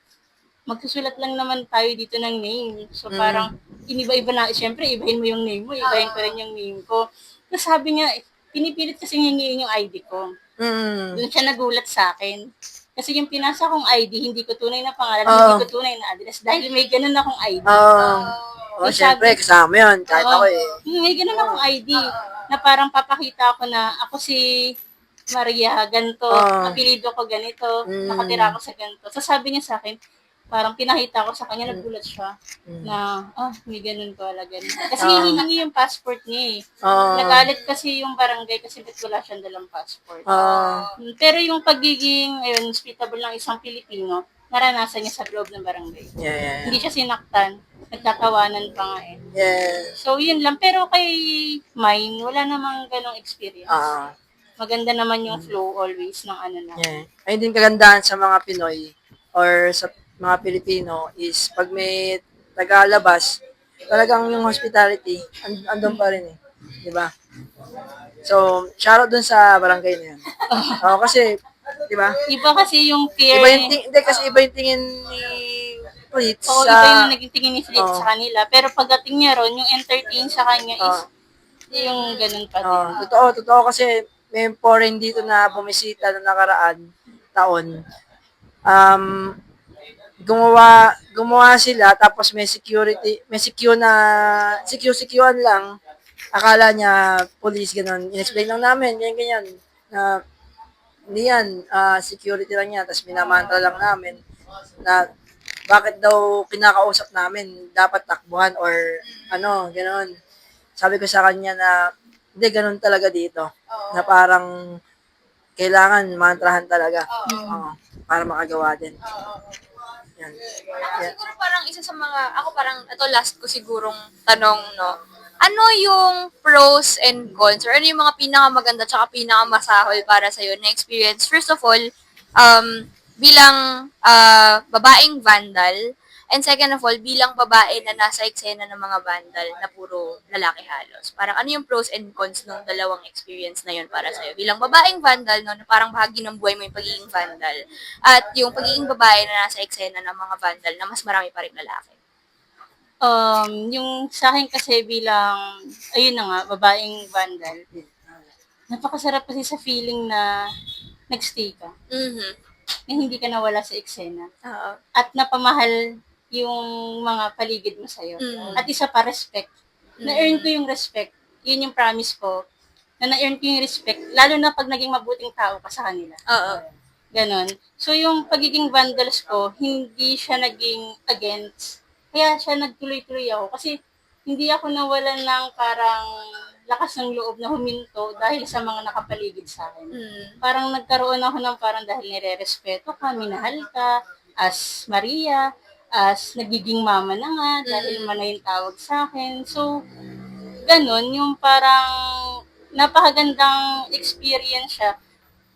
magsusulat lang naman tayo dito ng name. So parang, iniba-iba na, siyempre, ibahin mo yung name mo, ibahin ko rin yung name ko. Tapos sabi niya, pinipilit kasi hingin yung ID ko. Doon siya nagulat sa akin. Kasi yung pinasa kong ID, hindi ko tunay na pangalan, hindi ko tunay na address. Dahil may ganun akong ID. Oh, syempre, kasama yun. Kahit ako eh. May ganun akong ID na parang papakita ko na ako si Maria, ganito, apelido ko ganito, nakatira ako sa ganito. So sabi niya sa akin, parang pinakita ko sa kanya, nagulat siya na, may ganun pala, ganun. Kasi hihingi yung passport niya eh. Nagalit kasi yung barangay kasi ba't wala siyang dalang passport. Pero yung pagiging hospitable ng isang Pilipino, naranasan niya sa loob ng barangay. Yeah. Hindi siya sinaktan. Nagtatawanan pa nga eh. Yes. So, yun lang. Pero kay mine, wala namang ganong experience. Ah, Maganda naman yung flow always ng ano na. yeah. Ayun din kagandahan sa mga Pinoy or sa mga Pilipino is pag may tagalabas, talagang yung hospitality, andun pa rin eh. Di ba? So, shoutout dun sa barangay na yun. Oo, kasi, di ba? Iba kasi yung peer. Iba yung hindi kasi iba yung tingin ni Fritz Oo, sa... iba yung naging tingin ni Fritz Oo. sa kanila. Pero pagdating niya ron, yung entertain sa kanya is Oo. yung ganun pa din. Totoo kasi may foreign dito na bumisita na nakaraan taon. Gumawa sila tapos may security, may secure lang. Akala niya police ganun. In-explain lang namin, ganyan. Na hindi yan, security lang yan. Tapos minamantra lang namin na bakit daw kinakausap namin dapat takbuhan or ano, ganun. Sabi ko sa kanya na hindi, ganun talaga dito. Na parang kailangan mantrahan talaga. Oo, para makagawa din. Yan. Ako siguro parang isa sa mga, ako parang, ito last ko sigurong tanong, no? Ano yung pros and cons or ano yung mga pinakamaganda tsaka pinakamasahol para sa'yo na experience? First of all, bilang babaeng vandal, and second of all, bilang babae na nasa eksena ng mga vandal na puro lalaki halos. Parang ano yung pros and cons ng dalawang experience na yun para sa'yo? Bilang babaeng vandal, no, na parang bahagi ng buhay mo yung pagiging vandal. At yung pagiging babae na nasa eksena ng mga vandal na mas marami pa rin lalaki. Yung sa akin kasi bilang, ayun na nga, babaeng vandal, napakasarap kasi sa feeling na nagstay ka, Mhm. na hindi ka nawala sa eksena, Oo. at napamahal yung mga paligid mo sa'yo. Mm. At isa pa, respect. Na-earn ko yung respect. Yun yung promise ko, na na-earn ko yung respect, lalo na pag naging mabuting tao ka sa kanila. Oo. Ganon. So, yung pagiging vandals ko, hindi siya naging against. Kaya siya nagtuloy-tuloy ako. Kasi, hindi ako nawalan ng parang lakas ng loob na huminto dahil sa mga nakapaligid sa akin. Mm. Parang nagkaroon ako ng parang dahil nire-respeto ka, minahal ka, as Maria, as nagiging mama na nga, dahil man na yung tawag sa akin. So, ganon, yung parang napakagandang experience siya.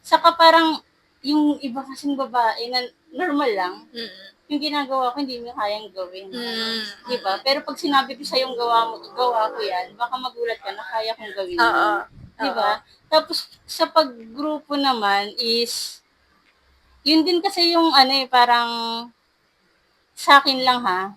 Saka parang, yung iba kasing babae na normal lang, Mm. yung ginagawa ko, hindi mo kayang gawin. Mm. Diba? Pero pag sinabi ko sa yung gawa ko yan, baka magulat ka na kaya kong gawin Oo. yun. Diba? Tapos, sa paggrupo naman is, yun din kasi yung parang, sa akin lang ha,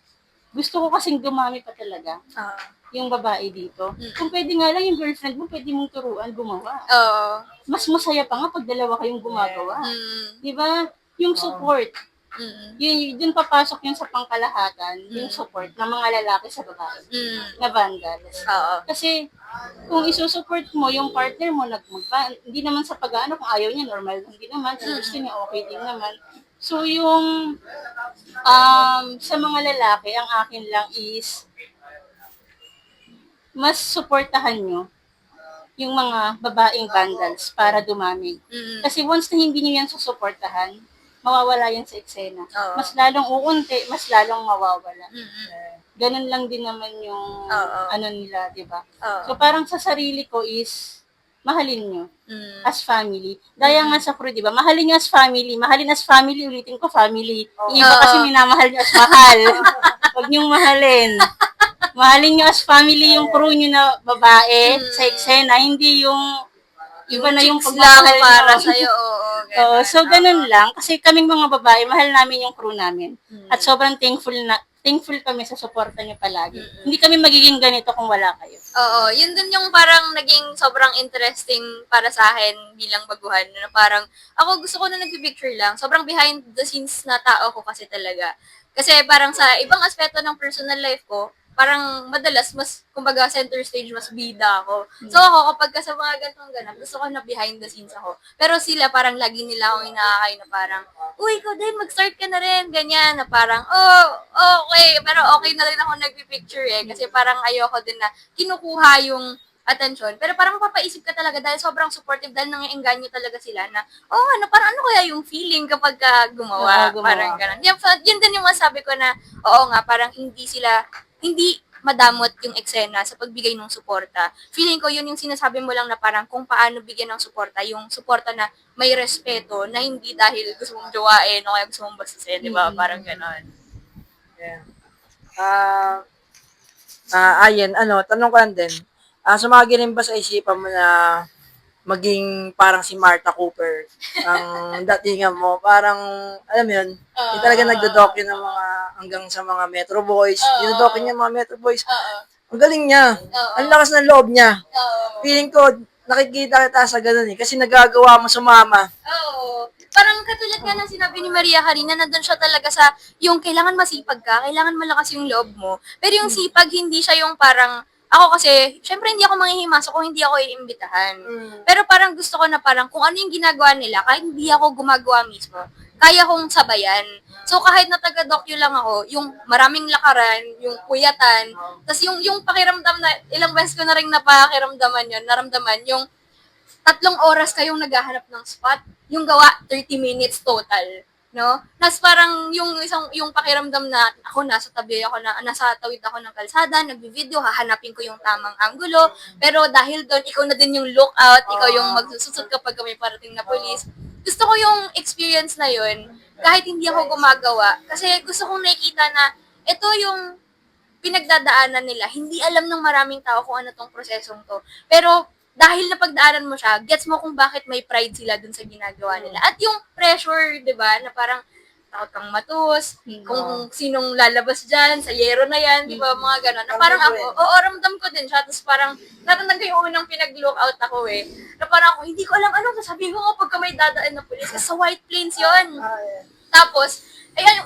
gusto ko kasing dumami pa talaga Oo. yung babae dito. Kung pwede nga lang yung girlfriend mo, pwede mong turuan gumawa. Oo. Mas masaya pa nga pag dalawa kayong gumagawa. Mm. Di ba? Yung support. Mm. Yun papasok yun sa pangkalahatan, yung support ng mga lalaki sa babae Mm. na vandals. Oo. Kasi kung isusupport mo yung partner mo, hindi naman sa pag-ano, kung ayaw niya, normal, hindi naman. Kung gusto niya, okay din naman. So yung sa mga lalaki, ang akin lang is mas suportahan nyo yung mga babaeng vandals para dumami. Mm. Kasi once na hindi nyo yan susuportahan, mawawala yan sa eksena. Oo. Mas lalong uunti, mas lalong mawawala. Mm. Ganun lang din naman yung Oo. nila, di ba? Oo. So parang sa sarili ko is, mahalin nyo Mm. as family. Daya nga sa crew, di ba? Mahalin nyo as family. Mahalin as family, ulitin ko family. Yung iba Oo. kasi minamahal nyo as mahal. Huwag nyong mahalin. Mahalin nyo as family yung crew nyo na babae sa eksena, hindi yung iba na yung chicks lang pagmamahal para nyo. sa'yo, oo. Oo, so ganun lang. Kasi kaming mga babae, mahal namin yung crew namin. At sobrang thankful kami sa suporta niyo palagi. Hindi kami magiging ganito kung wala kayo. Oo, yun din yung parang naging sobrang interesting para sa akin bilang baguhan. Na parang, ako gusto ko na nagpipicture lang. Sobrang behind the scenes na tao ko kasi talaga. Kasi parang sa ibang aspeto ng personal life ko, parang madalas mas, kumbaga, center stage, mas bida ako. So ako, kapag sa mga ganitong ganap, gusto ko na behind the scenes ako. Pero sila, parang lagi nila akong inakakay na parang, uy, ikaw din, mag-start ka na rin, ganyan, na parang, oh, okay, pero okay na rin ako nagpipicture eh, kasi parang ayoko din na kinukuha yung attention. Pero parang mapapaisip ka talaga dahil sobrang supportive, dahil nangiengganyo talaga sila na, parang ano kaya yung feeling kapag gumawa, Oo, gumawa. parang ganun. Yun din yung masabi ko na, oo nga, parang hindi sila hindi madamot yung eksena sa pagbigay ng suporta. Feeling ko yun yung sinasabi mo lang na parang kung paano bigyan ng suporta, yung suporta na may respeto, na hindi dahil gusto mong jowain o kaya gusto mong bastusin, di ba? Parang ganon. Yeah. Ayan, tanong ko lang din. Sumagi rin ba sa isipan mo na maging parang si Martha Cooper ang datingan mo? Parang, alam mo yun, yung talaga nagdo-docu ng mga, hanggang sa mga Metro Boys. Dinodocu niya mga Metro Boys. Ang galing niya. Ang lakas ng loob niya. Feeling ko, nakikita kita sa ganun eh. Kasi nagagawa mo sumama. Oo. Parang katulad nga ng sinabi ni Maria kanina, nandun siya talaga sa yung kailangan masipag ka, kailangan malakas yung loob mo. Pero yung sipag, hindi siya yung parang, ako kasi, syempre hindi ako manghihimasok kung hindi ako iimbitahan. Pero parang gusto ko na parang kung ano yung ginagawa nila, kahit hindi ako gumagawa mismo, kaya kong sabayan. So kahit na taga-docu lang ako, yung maraming lakaran, yung puyatan, tas yung pakiramdam na, ilang beses ko na rin napakiramdaman yun, naramdaman, yung 3 oras kayong naghahanap ng spot, yung gawa 30 minutes total, no? Nas parang yung pakiramdam na ako nasa tabi ako na nasa tawid ako ng kalsada, nagvi-video, hahanapin ko yung tamang anggulo, pero dahil doon ikaw na din yung lookout, ikaw yung magsususot kapag may parating na police. Gusto ko yung experience na yun, kahit hindi ako gumagawa, kasi gusto kong nakikita na ito yung pinagdadaanan nila. Hindi alam ng maraming tao kung ano tong prosesong to. Pero dahil napagdaanan mo siya, gets mo kung bakit may pride sila dun sa ginagawa nila. At yung pressure, di ba, na parang takot kang matus, kung sinong lalabas dyan, sa yero na yan, di ba, mga gano'n. Na parang ako, ramdam ko din siya, tapos parang, natandang ko yung unang pinag-lookout ako eh, na parang ako, hindi ko alam anong sasabihin ko kapag may dadaan na pulis, kasi sa White Plains yon. Tapos,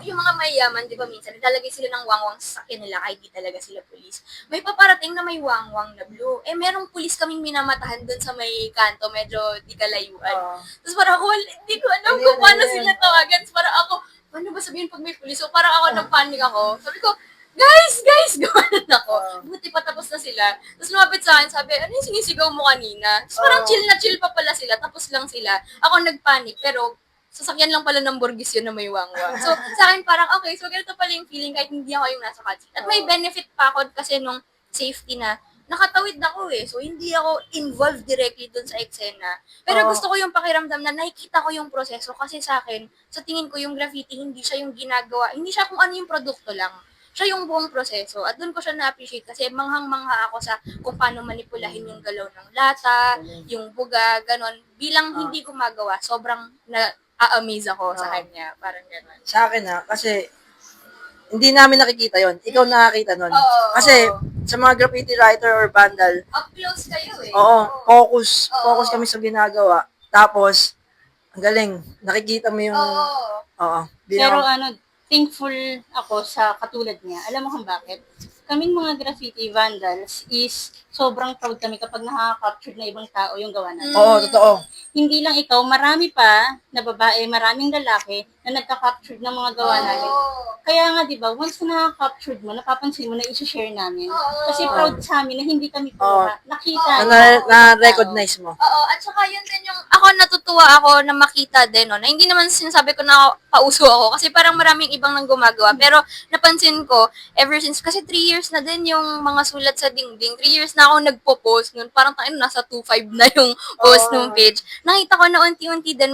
yung mga mayayaman, di ba, minsan, nilalagay sila ng wangwang sa sakyan nila kahit di talaga sila pulis. May paparating na may wangwang na blue. Merong pulis kaming minamatahan dun sa may kanto, medyo di kalayuan. Tapos parang ako, hindi ko alam kung paano sila tawagan. Tapos parang ako, paano ba sabihin pag may pulis? So parang ako, nagpanik ako. Sabi ko, guys, gumanon ako. Buti pa tapos na sila. Tapos lumapit sa akin, sabi, ano yung sinisigaw mo kanina? Tapos parang chill na chill pa pala sila, tapos lang sila. Ako nagpanik, pero sasakyan lang pala ng Borgis yun na may wangwang. So, sa akin parang, okay, so ganito pala yung feeling kahit hindi ako yung nasa cut seat. At may benefit pa ako kasi nung safety na nakatawid ako eh. So, hindi ako involved directly dun sa eksena. Pero gusto ko yung pakiramdam na nakikita ko yung proseso kasi sa akin, sa tingin ko yung graffiti, hindi siya yung ginagawa, hindi siya kung ano yung produkto lang. Siya yung buong proseso. At doon ko siya na-appreciate kasi manghang-mangha ako sa kung paano manipulahin yung galaw ng lata, yung buga, ganon. Bilang hindi gumagawa, sobrang na-amaze ako sa kanya. Parang ganon. Sa akin kasi hindi namin nakikita yon. Ikaw nakakita nun. Kasi sa mga graffiti writer or vandal, Up close kayo eh. focus kami sa ginagawa. Tapos, ang galing, nakikita mo yung, Pero thankful ako sa katulad niya. Alam mo kung bakit? Kaming mga graffiti vandals is sobrang proud kami kapag nakaka-capture na ibang tao yung gawa natin. Oo, totoo. Hindi lang ikaw, marami pa na babae, maraming lalaki na nagka-capture ng mga gawa namin. Kaya nga, di ba, once na nakaka-capture mo, napapansin mo na i-share namin. Kasi proud sa amin na hindi kami pura. Nakita Na-recognize mo. Oo, at saka yun din yung, ako natutuwa ako na makita din, no, na hindi naman sinasabi ko na pauso ako, kasi parang maraming ibang nang gumagawa, pero napansin ko, ever since, kasi 3 years na din yung mga sulat sa dingding, 3 years na ako nagpo-post nun, parang nasa 2.5 na yung post ng page. Nakita ko na unti-unti din,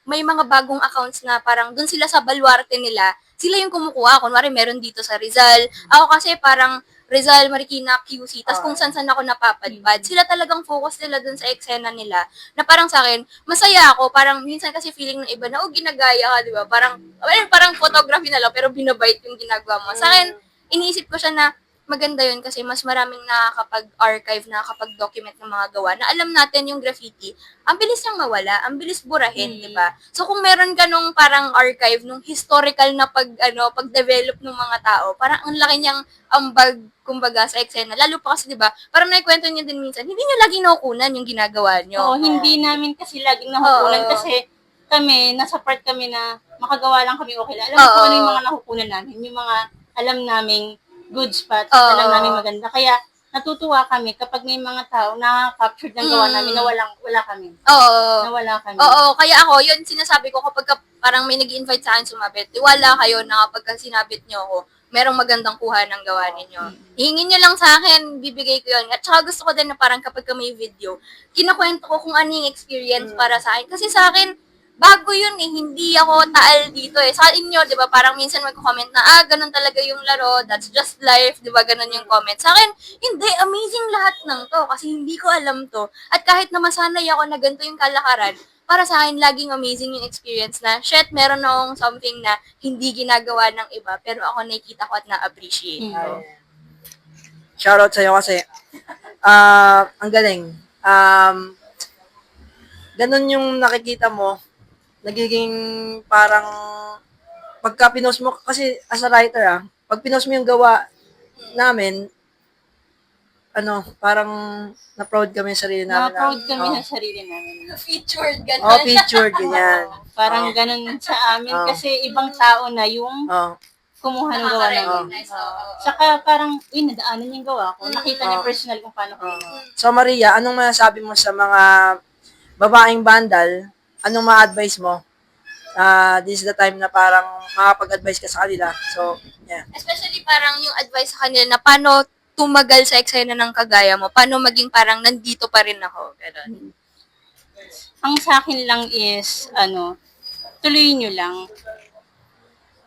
may mga bagong accounts na parang dun sila sa baluarte nila, sila yung kumukuha. Kunwari, meron dito sa Rizal. Ako kasi parang Rizal, Marikina, QC, tas kung saan ako napapadpad. Sila talagang focus nila dun sa eksena nila. Na parang sa akin, masaya ako. Parang minsan kasi feeling ng iba na, ginagaya ka, di ba? Parang photography na lang, pero binabite yung ginagawa mo. Sa akin, iniisip ko siya na maganda yun kasi mas maraming nakakapag-archive, nakakapag-document ng mga gawa na alam natin yung graffiti, ang bilis niyang mawala, ang bilis burahin, di ba? So kung meron ka nung parang archive, nung historical na pag-develop ng mga tao, parang ang laki niyang ambag, kumbaga, sa eksena. Lalo pa kasi, di ba, parang naikwento niyo din minsan, hindi niyo lagi nakukunan yung ginagawa niyo. Oo, hindi namin kasi laging nakukunan kasi kami, nasa part kami na makagawa lang kami okay lang. Alam mo kung ano yung mga nakukunan namin, yung mga alam naming good spots, alam namin maganda. Kaya natutuwa kami kapag may mga tao na captured ng gawa namin na wala kami. Oo. Na wala kami. Oo, kaya ako, yun sinasabi ko kapag parang may nag-invite sa akin sumabit. Tiwala kayo na kapag sinabit nyo ako, merong magandang kuha ng gawa ninyo. Hingin nyo lang sa akin, bibigay ko yun. At saka gusto ko din na parang kapag may video, kinakwento ko kung ano yung experience para sa akin. Kasi sa akin, bago yun eh, hindi ako taal dito eh. Sa inyo, di ba, parang minsan magko-comment na, ganun talaga yung laro, that's just life, di ba, ganun yung comment. Sa akin, hindi, amazing lahat ng to, kasi hindi ko alam to. At kahit na masanay ako na ganito yung kalakaran, para sa akin, laging amazing yung experience na, shit, meron akong something na hindi ginagawa ng iba, pero ako nakikita ko at na-appreciate ko. Shoutout sa'yo kasi, ang galing. Ganun yung nakikita mo, nagiging parang, pagka pinost mo, kasi as a writer pag pinost mo yung gawa namin, parang na-proud kami sa sarili namin. Na-proud kami sa sarili namin. Featured, ganun. Featured, ganyan. Parang ganun sa amin kasi ibang tao na yung kumuha ng gawa namin. Saka parang, nadaanan yung gawa ko. Nakita niya personal kung paano ko. So Maria, anong masasabi mo sa mga babaeng bandal? Anong ma-advise mo? This is the time na parang makapag-advise ka sa kanila. So, yeah. Especially parang yung advice sa kanila na paano tumagal sa eksena ng kagaya mo, paano maging parang nandito pa rin ako. Ganun. Ang sa akin lang is, tuloy nyo lang.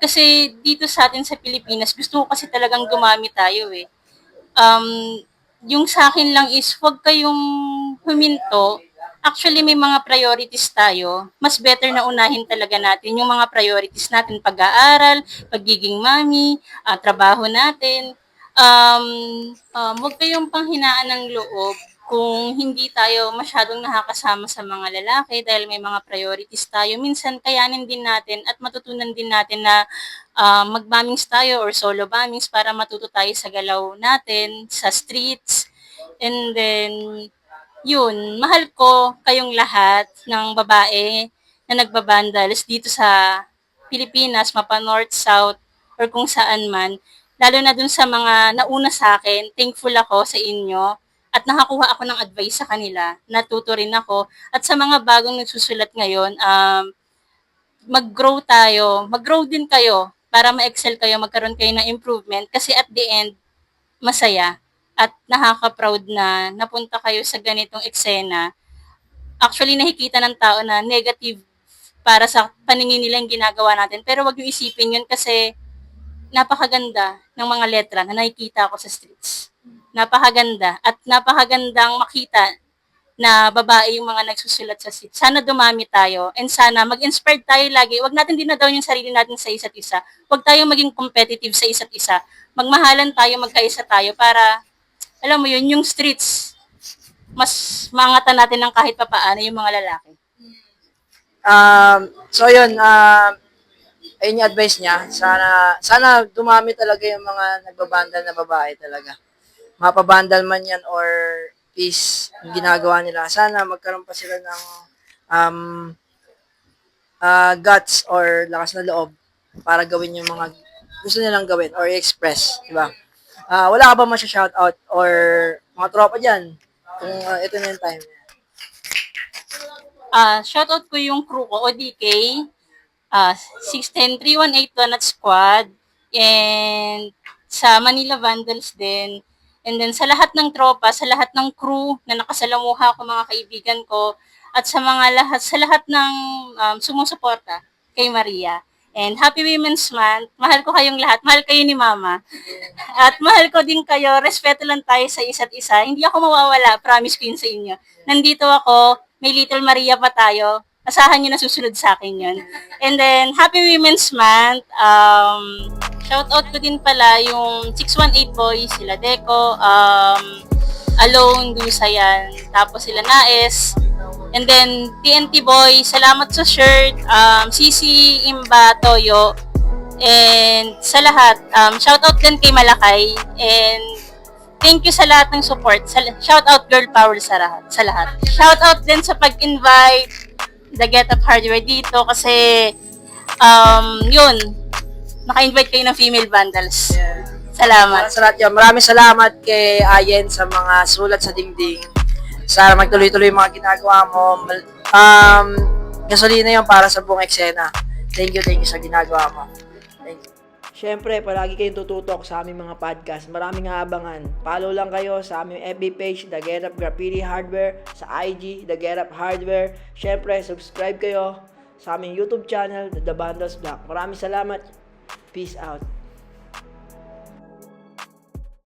Kasi dito sa atin sa Pilipinas, gusto ko kasi talagang gumamit tayo eh. Yung sa akin lang is, huwag kayong huminto. Actually, may mga priorities tayo. Mas better na unahin talaga natin yung mga priorities natin. Pag-aaral, pagiging mami, trabaho natin. Huwag kayong panghinaan ng loob kung hindi tayo masyadong nakakasama sa mga lalaki dahil may mga priorities tayo. Minsan, kayanin din natin at matutunan din natin na mag-bombings tayo or solo bombings para matuto tayo sa galaw natin, sa streets. And then, yun, mahal ko kayong lahat ng babae na nagbabandals dito sa Pilipinas, mapa North, South, or kung saan man. Lalo na dun sa mga nauna sa akin, thankful ako sa inyo at nakakuha ako ng advice sa kanila. Natuto rin ako. At sa mga bagong nagsusulat ngayon, mag-grow tayo. Mag-grow din kayo para ma-excel kayo, magkaroon kayo ng improvement. Kasi at the end, masaya at nakaka-proud na napunta kayo sa ganitong eksena. Actually, nakikita ng tao na negative para sa paningin nila yung ginagawa natin. Pero wag niyo isipin yun kasi napakaganda ng mga letra na nakikita ko sa streets. Napakaganda at napakagandang makita na babae yung mga nagsusulat sa streets. Sana dumami tayo and sana mag-inspire tayo lagi. Wag natin dinadawn yung sarili natin sa isa't isa. Wag tayong maging competitive sa isa't isa. Magmahalan tayo, magkaisa tayo para, alam mo yun, yung streets, mas maangatan natin ng kahit papaano yung mga lalaki. So yun, ayun yung advice niya. Sana dumami talaga yung mga nagbabandal na babae talaga. Mapabandal man yan or peace yung ginagawa nila. Sana magkaroon pa sila ng guts or lakas na loob para gawin yung mga gusto nilang gawin or i-express, di ba? Wala ka ba masya-shoutout or mga tropa dyan? Kung ito na yung time. Shoutout ko yung crew ko, ODK, 610-3181 at squad, and sa Manila Vandals din. And then sa lahat ng tropa, sa lahat ng crew na nakasalamuha ko, mga kaibigan ko, at sa lahat ng sumusuporta kay Maria. And Happy Women's Month. Mahal ko kayong lahat. Mahal kayo ni Mama. At mahal ko din kayo. Respeto lang tayo sa isa't isa. Hindi ako mawawala. Promise ko yun sa inyo. Nandito ako. May Little Maria pa tayo. Asahan nyo na susunod sa akin yun. And then, Happy Women's Month. Shoutout ko din pala yung 618 Boys, sila Deco, Alone, Dusayan, tapos sila Naes. And then, TNT Boys, salamat sa shirt, CC, Imba, Toyo, and sa lahat, shoutout din kay Malakay, and thank you sa lahat ng support. Shoutout Girl Power sa lahat. Shoutout din sa pag-invite The Get Up Hardware dito kasi, yun, naka-invite kayo ng female vandals. Salamat. Sa lahat yan. Maraming salamat kay Ayen sa mga sulat sa dingding. Sana magtuloy-tuloy yung mga ginagawa mo. Gasolina yun para sa buong eksena. Thank you sa ginagawa mo. Thank you. Siyempre, palagi kayong tututok sa aming mga podcast. Maraming aabangan. Follow lang kayo sa aming FB page, The Get Up Graffiti Hardware, sa IG, The Get Up Hardware. Siyempre, subscribe kayo sa aming YouTube channel, The Bandos Vlog. Maraming salamat. Peace out.